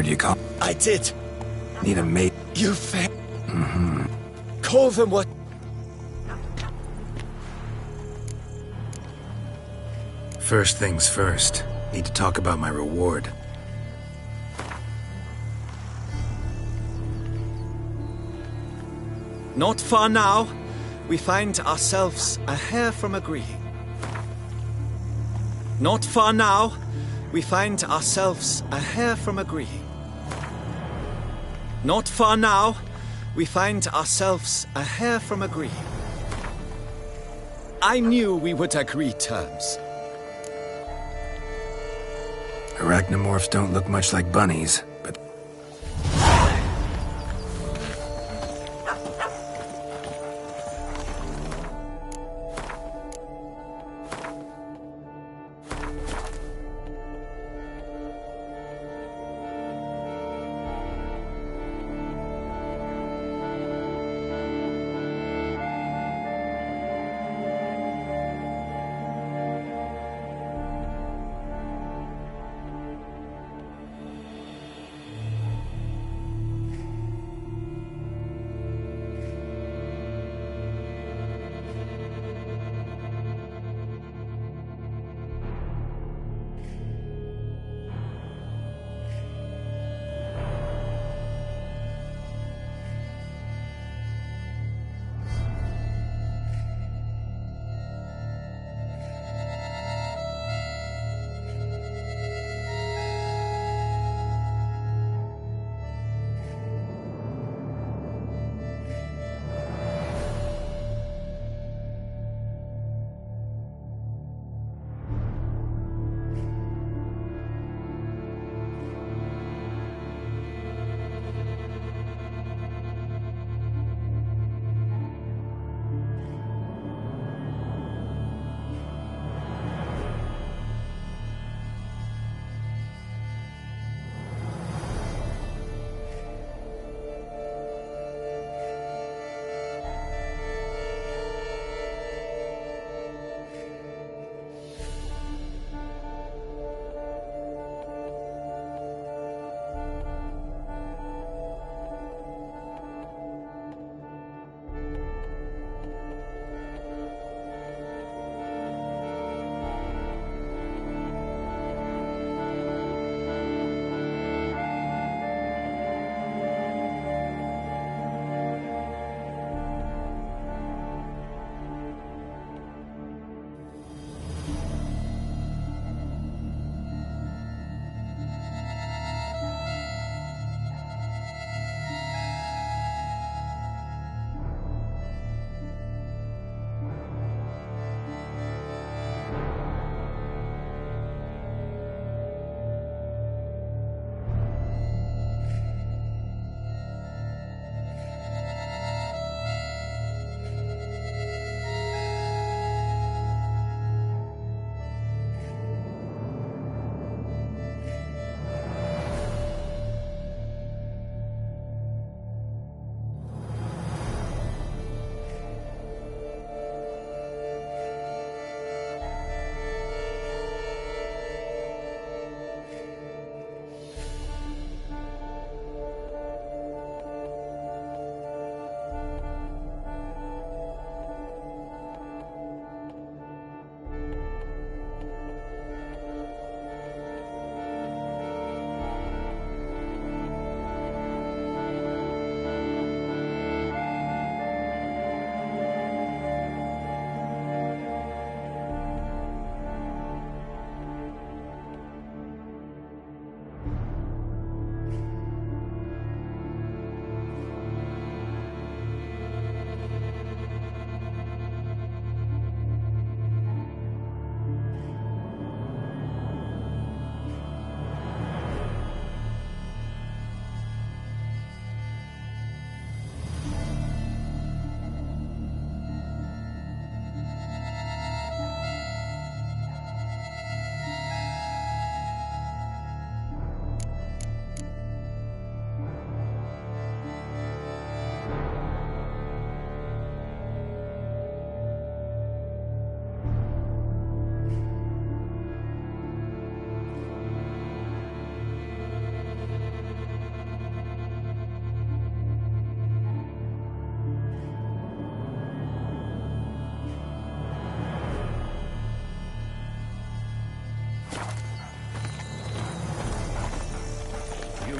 heard you call. I did. Need a mate. You failed. Call them what... First things first. Need to talk about my reward. Not far now, we find ourselves a hair from agreeing. Not far now, we find ourselves a hair from agreeing. Not far now, we find ourselves a hair from agreeing. I knew we would agree terms. Arachnomorphs don't look much like bunnies, but...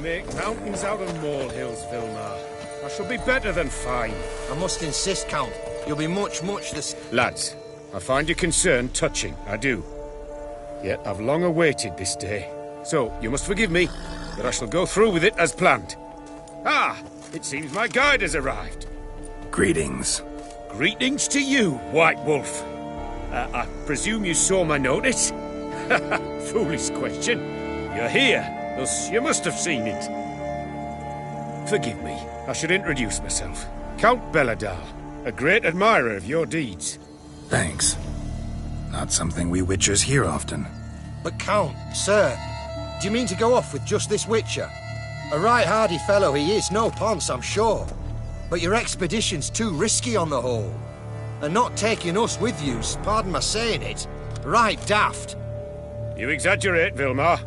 make mountains out of molehills, Vilmar. I shall be better than fine. I must insist, Count. You'll be much the Lads, I find your concern touching, I do. Yet I've long awaited this day. So, you must forgive me, that I shall go through with it as planned. Ah, it seems my guide has arrived. Greetings. Greetings to you, White Wolf. I presume you saw my notice? Foolish question. You're here, thus you must have seen it. Forgive me, I should introduce myself. Count Belladal, a great admirer of your deeds. Thanks. Not something we Witchers hear often. But Count, sir, do you mean to go off with just this Witcher? A right hardy fellow he is, no ponce, I'm sure. But your expedition's too risky on the whole. And not taking us with you's, pardon my saying it, right daft. You exaggerate, Vilmar.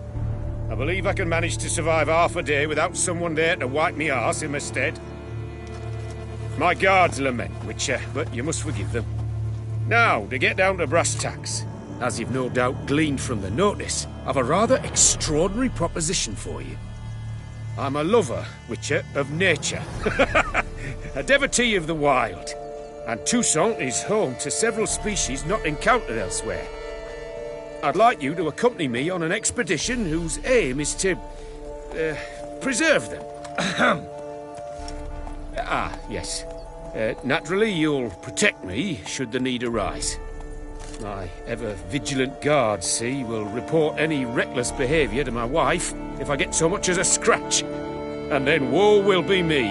I believe I can manage to survive half a day without someone there to wipe me arse in my stead. My guards lament, Witcher, but you must forgive them. Now, to get down to brass tacks. As you've no doubt gleaned from the notice, I've a rather extraordinary proposition for you. I'm a lover, Witcher, of nature. A devotee of the wild. And Toussaint is home to several species not encountered elsewhere. I'd like you to accompany me on an expedition whose aim is to preserve them. Yes. Naturally, you'll protect me should the need arise. My ever-vigilant guards, see, will report any reckless behaviour to my wife if I get so much as a scratch. And then woe will be me.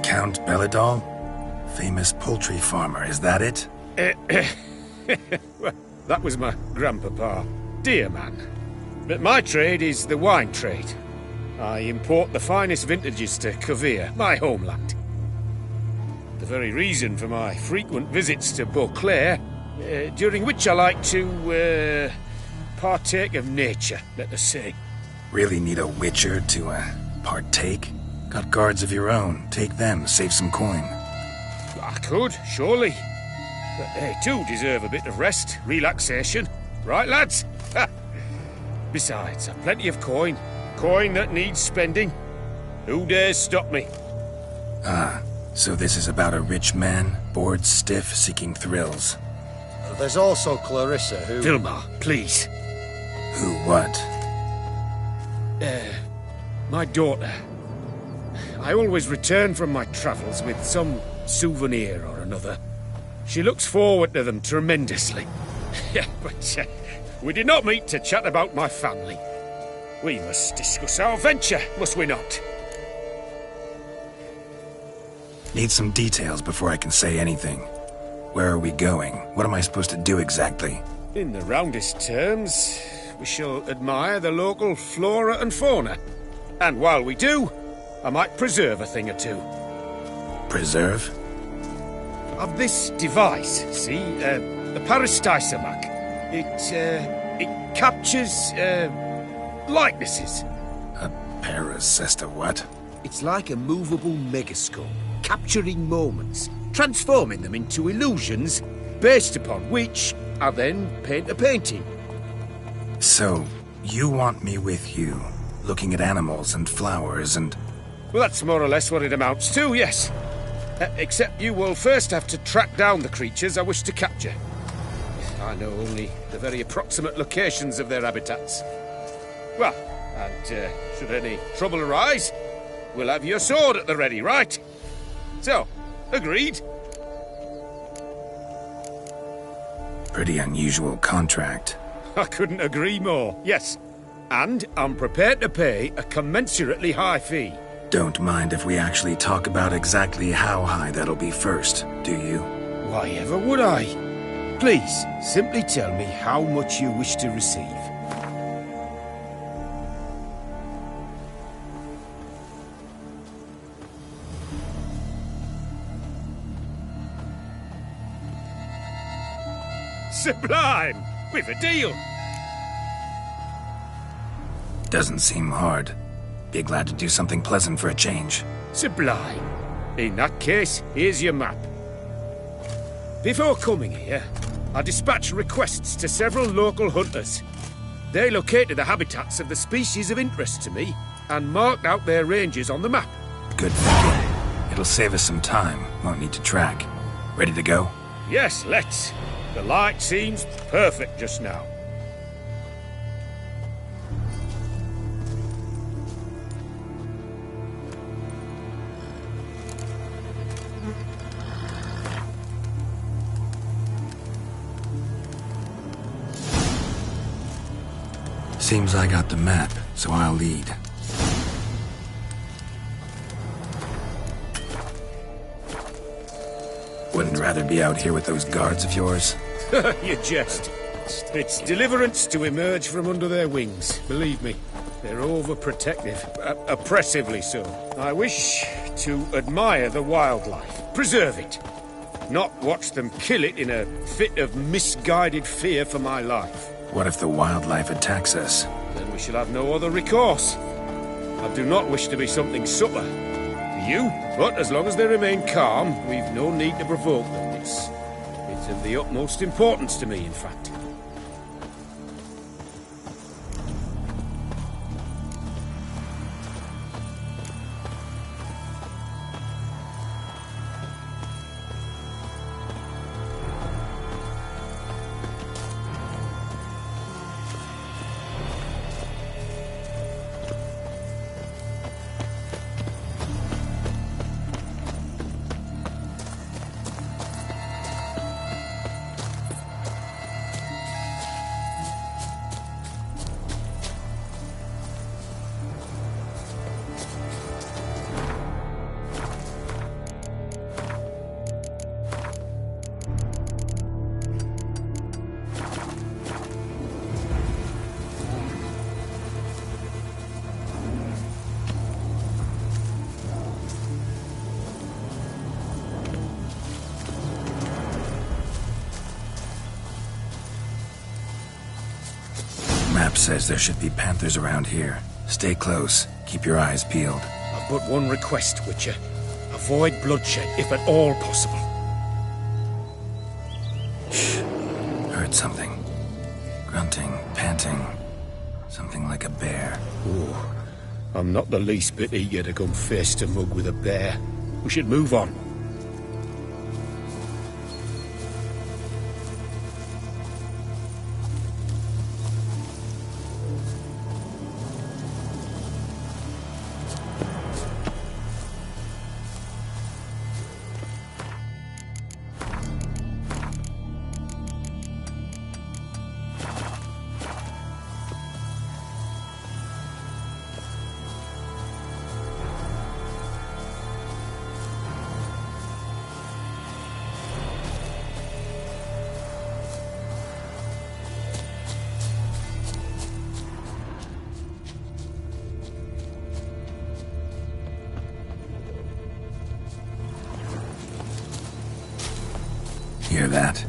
Count Belladal? Famous poultry farmer, is that it? Well, that was my grandpapa. Dear man. But my trade is the wine trade. I import the finest vintages to Kovir, my homeland. The very reason for my frequent visits to Beauclair, during which I like to, partake of nature, let us say. Really need a Witcher to, partake? Got guards of your own. Take them, save some coin. I could, surely. But they too deserve a bit of rest, relaxation. Right, lads? Besides, I've plenty of coin. Coin that needs spending. Who dares stop me? Ah, so this is about a rich man, bored stiff, seeking thrills. There's also Clarissa, who... Vilmar, please. Who what? My daughter. I always return from my travels with some souvenir or another. She looks forward to them tremendously. But we did not meet to chat about my family. We must discuss our venture, must we not? Need some details before I can say anything. Where are we going? What am I supposed to do exactly? In the roundest terms, we shall admire the local flora and fauna. And while we do, I might preserve a thing or two. Preserve? Of this device, see? The Parastysomac. It captures, likenesses. A parasesta what? It's like a movable megascope, capturing moments, transforming them into illusions, based upon which I then paint a painting. So, you want me with you, looking at animals and flowers and... Well, that's more or less what it amounts to, yes. Except you will first have to track down the creatures I wish to capture. I know only the very approximate locations of their habitats. Well, and should any trouble arise, we'll have your sword at the ready, right? So, agreed? Pretty unusual contract. I couldn't agree more, yes. And I'm prepared to pay a commensurately high fee. Don't mind if we actually talk about exactly how high that'll be first, do you? Why ever would I? Please, simply tell me how much you wish to receive. Sublime! We've a deal! Doesn't seem hard. Be glad to do something pleasant for a change. Sublime. In that case, here's your map. Before coming here, I dispatched requests to several local hunters. They located the habitats of the species of interest to me and marked out their ranges on the map. Good thinking. It'll save us some time. Won't need to track. Ready to go? Yes, let's. The light seems perfect just now. Seems I got the map, so I'll lead. Wouldn't rather be out here with those guards of yours? You jest. It's deliverance to emerge from under their wings, believe me. They're overprotective, oppressively so. I wish to admire the wildlife, preserve it, not watch them kill it in a fit of misguided fear for my life. What if the wildlife attacks us? Then we shall have no other recourse. I do not wish to be something subtler to you, but as long as they remain calm, we've no need to provoke them. It's of the utmost importance to me, in fact. Map says there should be panthers around here. Stay close. Keep your eyes peeled. I've but one request, Witcher. Avoid bloodshed, if at all possible. Heard something. Grunting, panting. Something like a bear. Ooh. I'm not the least bit eager to come face to mug with a bear. We should move on. Hear that?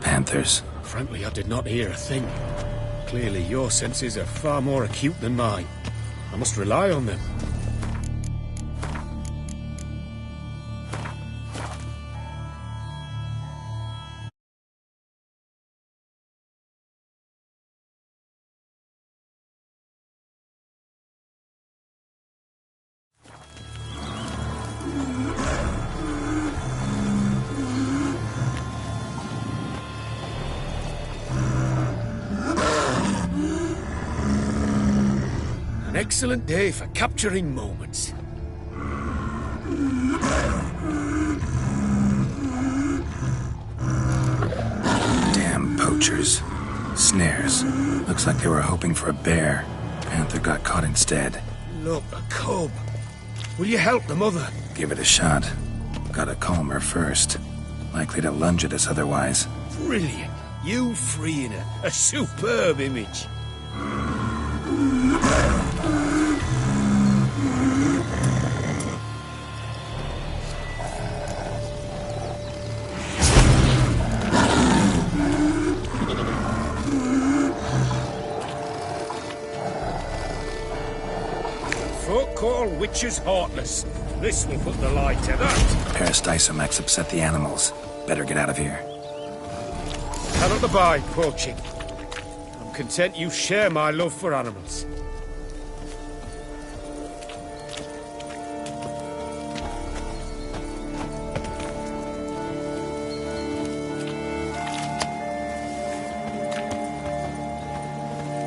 Panthers. Frankly, I did not hear a thing. Clearly, your senses are far more acute than mine. I must rely on them. Excellent day for capturing moments. Damn poachers. Snares. Looks like they were hoping for a bear. Panther got caught instead. Look, a cub. Will you help the mother? Give it a shot. Gotta calm her first. Likely to lunge at us otherwise. Brilliant. You freeing her. A superb image. Folk call witches heartless. This will put the light to that. Peristysomax upset the animals. Better get out of here. Cannot abide poaching. I'm content you share my love for animals.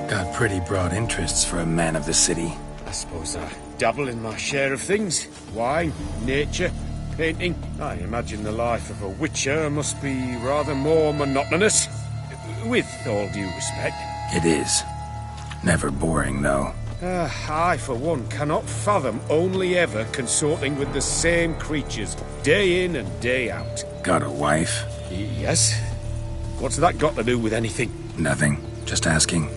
Got pretty broad interests for a man of the city. I suppose I dabble in my share of things. Wine, nature, painting. I imagine the life of a witcher must be rather more monotonous. With all due respect. It is. Never boring, though. I, for one, cannot fathom only ever consorting with the same creatures, day in and day out. Got a wife? Yes. What's that got to do with anything? Nothing. Just asking.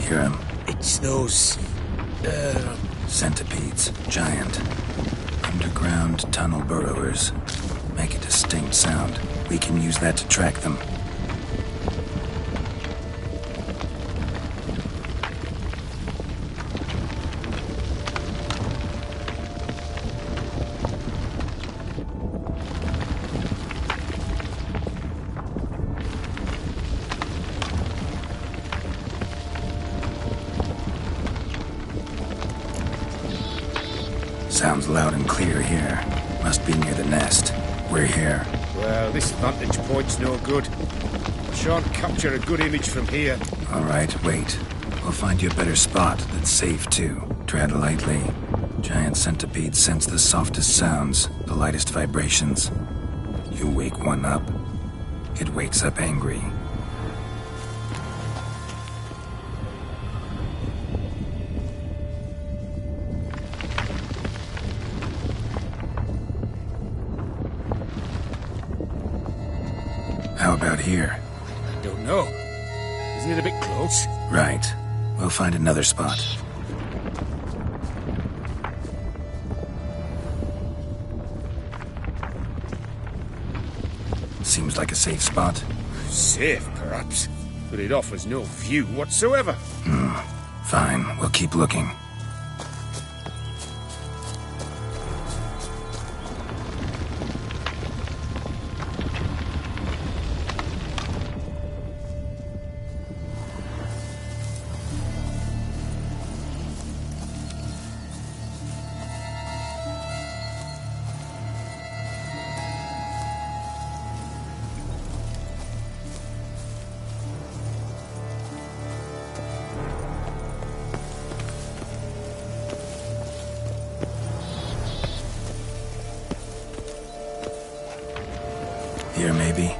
Hear him? It's those... Centipedes. Giant. Underground tunnel burrowers. Make a distinct sound. We can use that to track them. Sounds loud and clear here. Must be near the nest. We're here. Well, this vantage point's no good. Shan't capture a good image from here. All right, wait. We'll find you a better spot that's safe, too. Tread lightly. Giant centipedes sense the softest sounds, the lightest vibrations. You wake one up, it wakes up angry. How about here? I don't know. Isn't it a bit close? Right. We'll find another spot. Seems like a safe spot. Safe, perhaps. But it offers no view whatsoever. Fine. We'll keep looking. Here, maybe.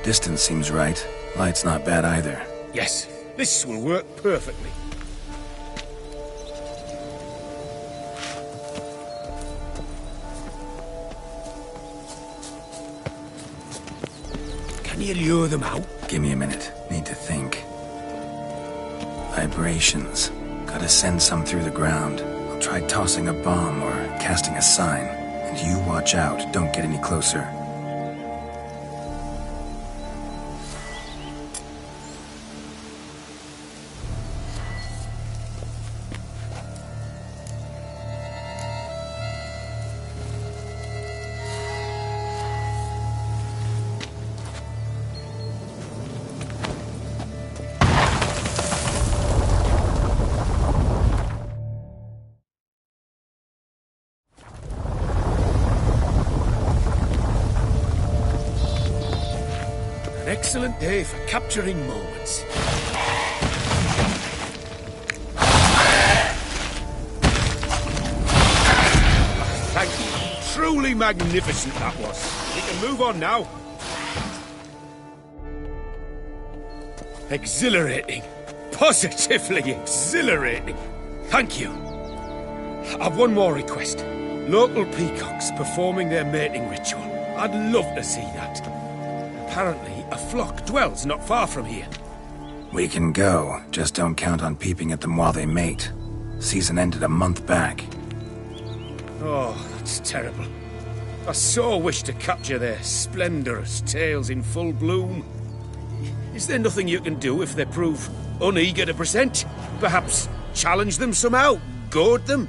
Distance seems right. Light's not bad either. Yes, this will work perfectly. Can you lure them out? Give me a minute. Need to think. Vibrations. Gotta send some through the ground. I'll try tossing a bomb or casting a sign. And you watch out. Don't get any closer. Excellent day for capturing moments. Thank you. Truly magnificent that was. We can move on now. Exhilarating. Positively exhilarating. Thank you. I've one more request. Local peacocks performing their mating ritual. I'd love to see that. Apparently, a flock dwells not far from here. We can go, just don't count on peeping at them while they mate. Season ended a month back. Oh, that's terrible. I so wish to capture their splendorous tails in full bloom. Is there nothing you can do if they prove uneager to present? Perhaps challenge them somehow? Goad them?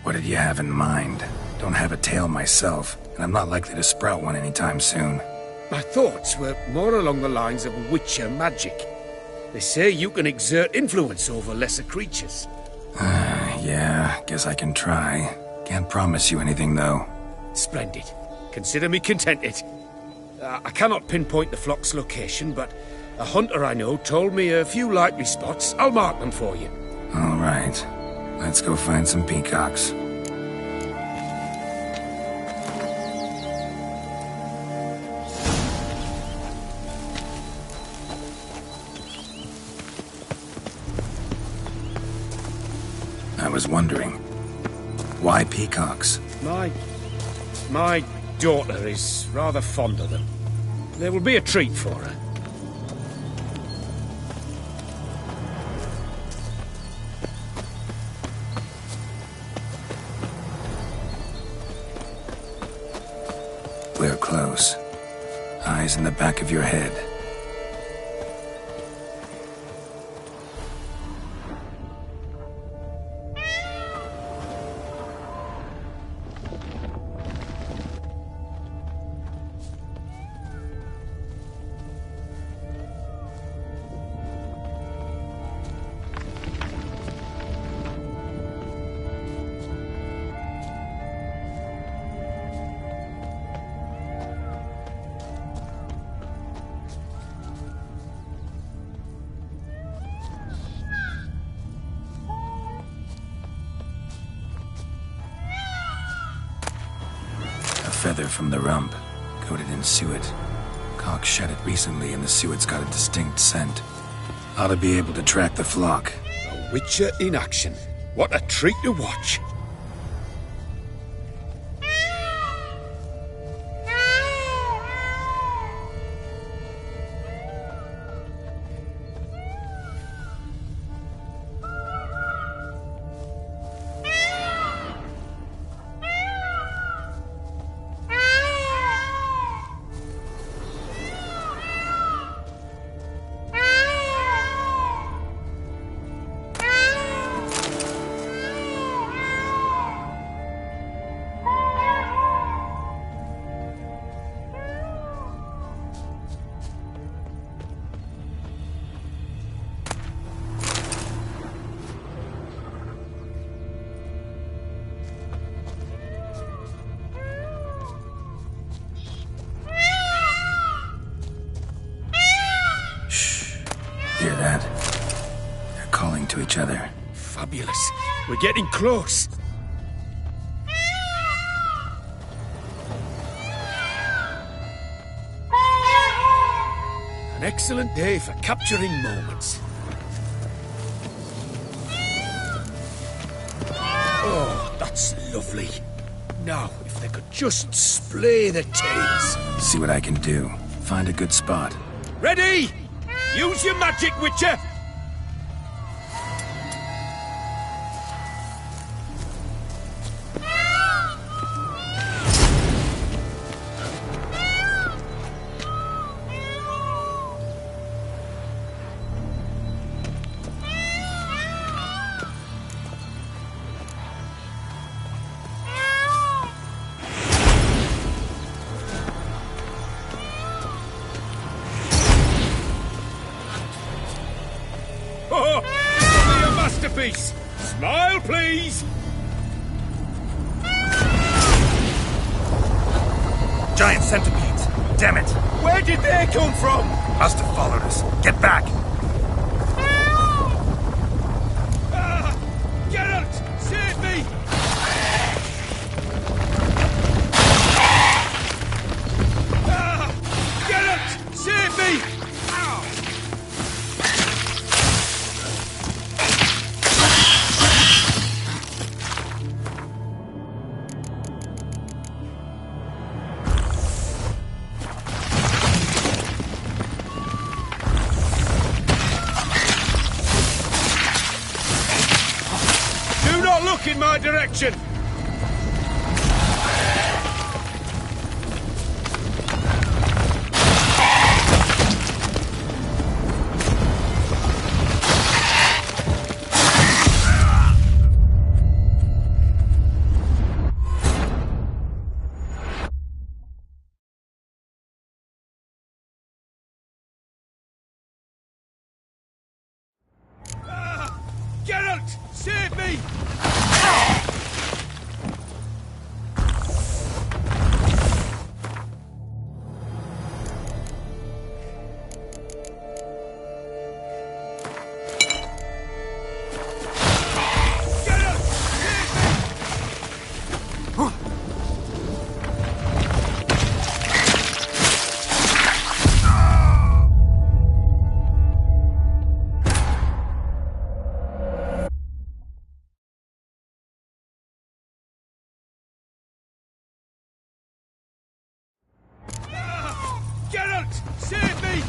What did you have in mind? Don't have a tail myself, and I'm not likely to sprout one anytime soon. My thoughts were more along the lines of Witcher magic. They say you can exert influence over lesser creatures. Yeah, guess I can try. Can't promise you anything, though. Splendid. Consider me contented. I cannot pinpoint the flock's location, but a hunter I know told me a few likely spots. I'll mark them for you. All right. Let's go find some peacocks. I was wondering, why peacocks? My daughter is rather fond of them. There will be a treat for her. We're close. Eyes in the back of your head. Feather from the rump, coated in suet. Cock shed it recently and the suet's got a distinct scent. Ought to be able to track the flock. A Witcher in action. What a treat to watch. Hear that? They're calling to each other. Fabulous. We're getting close. An excellent day for capturing moments. Oh, that's lovely. Now, if they could just splay their tails. See what I can do. Find a good spot. Ready? Use your magic, Witcher! Masterpiece! Smile, please! Giant centipedes! Damn it! Where did they come from? Must have followed us. Get back! Geralt! Save me! Geralt! Save me! look in my direction! Geralt! Save me! Geralt! Save me!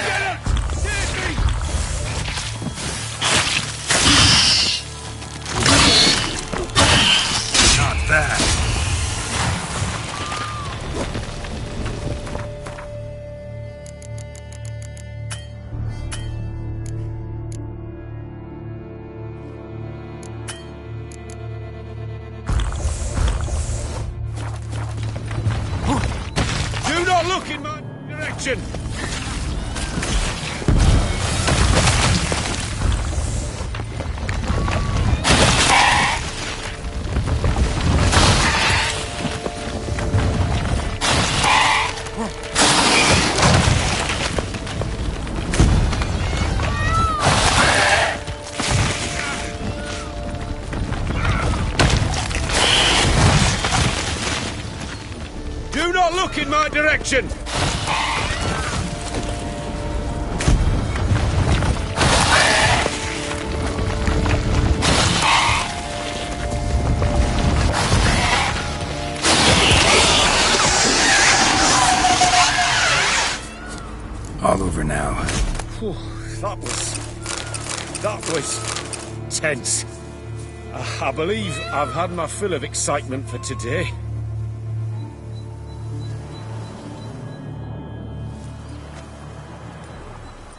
Geralt! Save me! Not bad. Do not look in my direction! Do not look in my direction! All over now. Whew, that was tense. I believe I've had my fill of excitement for today.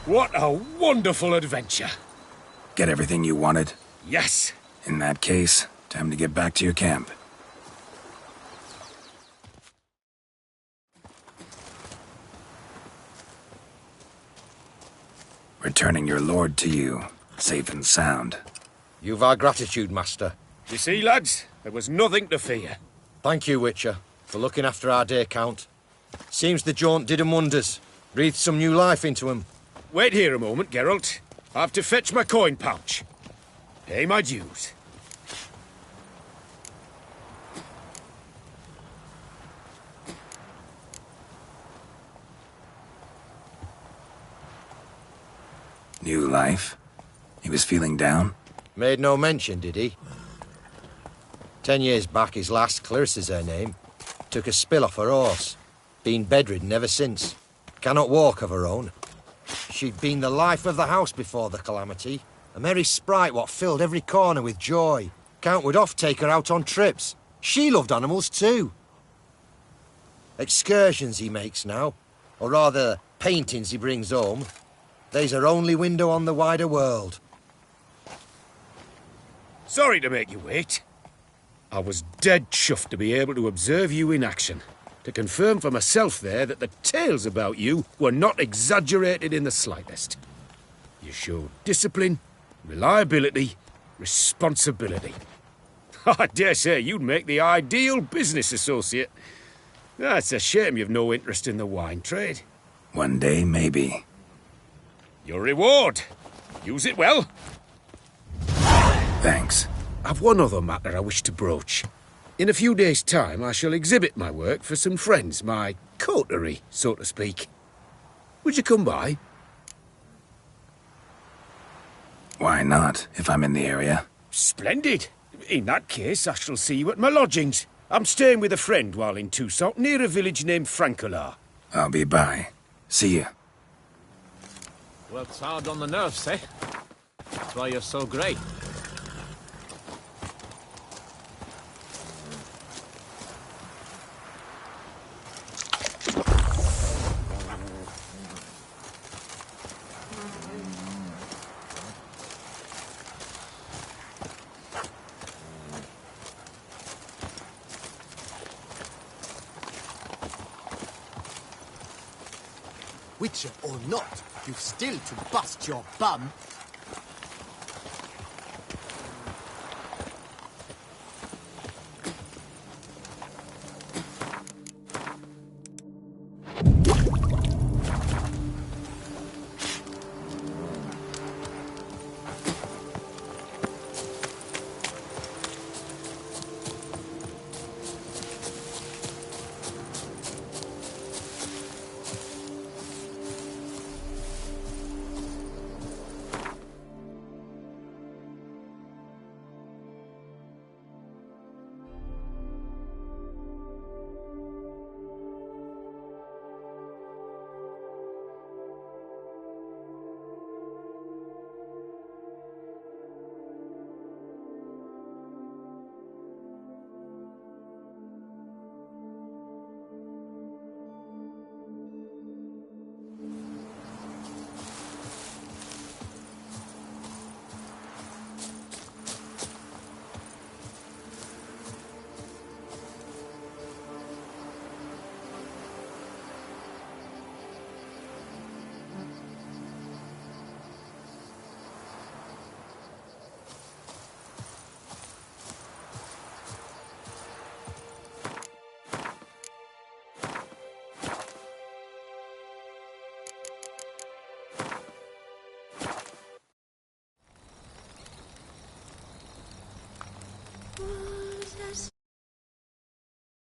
What a wonderful adventure! Get everything you wanted? Yes. In that case, time to get back to your camp. Returning your lord to you, safe and sound. You've our gratitude, Master. You see, lads, there was nothing to fear. Thank you, Witcher, for looking after our day count. Seems the jaunt did 'em wonders. Breathed some new life into 'em. Wait here a moment, Geralt. I have to fetch my coin pouch. Pay my dues. New life? He was feeling down? Made no mention, did he? 10 years back, his last, Clarissa's her name, took a spill off her horse. Been bedridden ever since. Cannot walk of her own. She'd been the life of the house before the calamity. A merry sprite what filled every corner with joy. Count would oft take her out on trips. She loved animals too. Excursions he makes now, or rather, paintings he brings home. They's her only window on the wider world. Sorry to make you wait. I was dead chuffed to be able to observe you in action. To confirm for myself there that the tales about you were not exaggerated in the slightest. You showed discipline, reliability, responsibility. I dare say you'd make the ideal business associate. It's a shame you've no interest in the wine trade. One day, maybe. Your reward. Use it well. Thanks. I've one other matter I wish to broach. In a few days' time, I shall exhibit my work for some friends, my coterie, so to speak. Would you come by? Why not, if I'm in the area? Splendid. In that case, I shall see you at my lodgings. I'm staying with a friend while in Toussaint, near a village named Francola. I'll be by. See ya. Work's hard on the nerves, eh? That's why you're so great. Witcher or not, you've still to bust your bum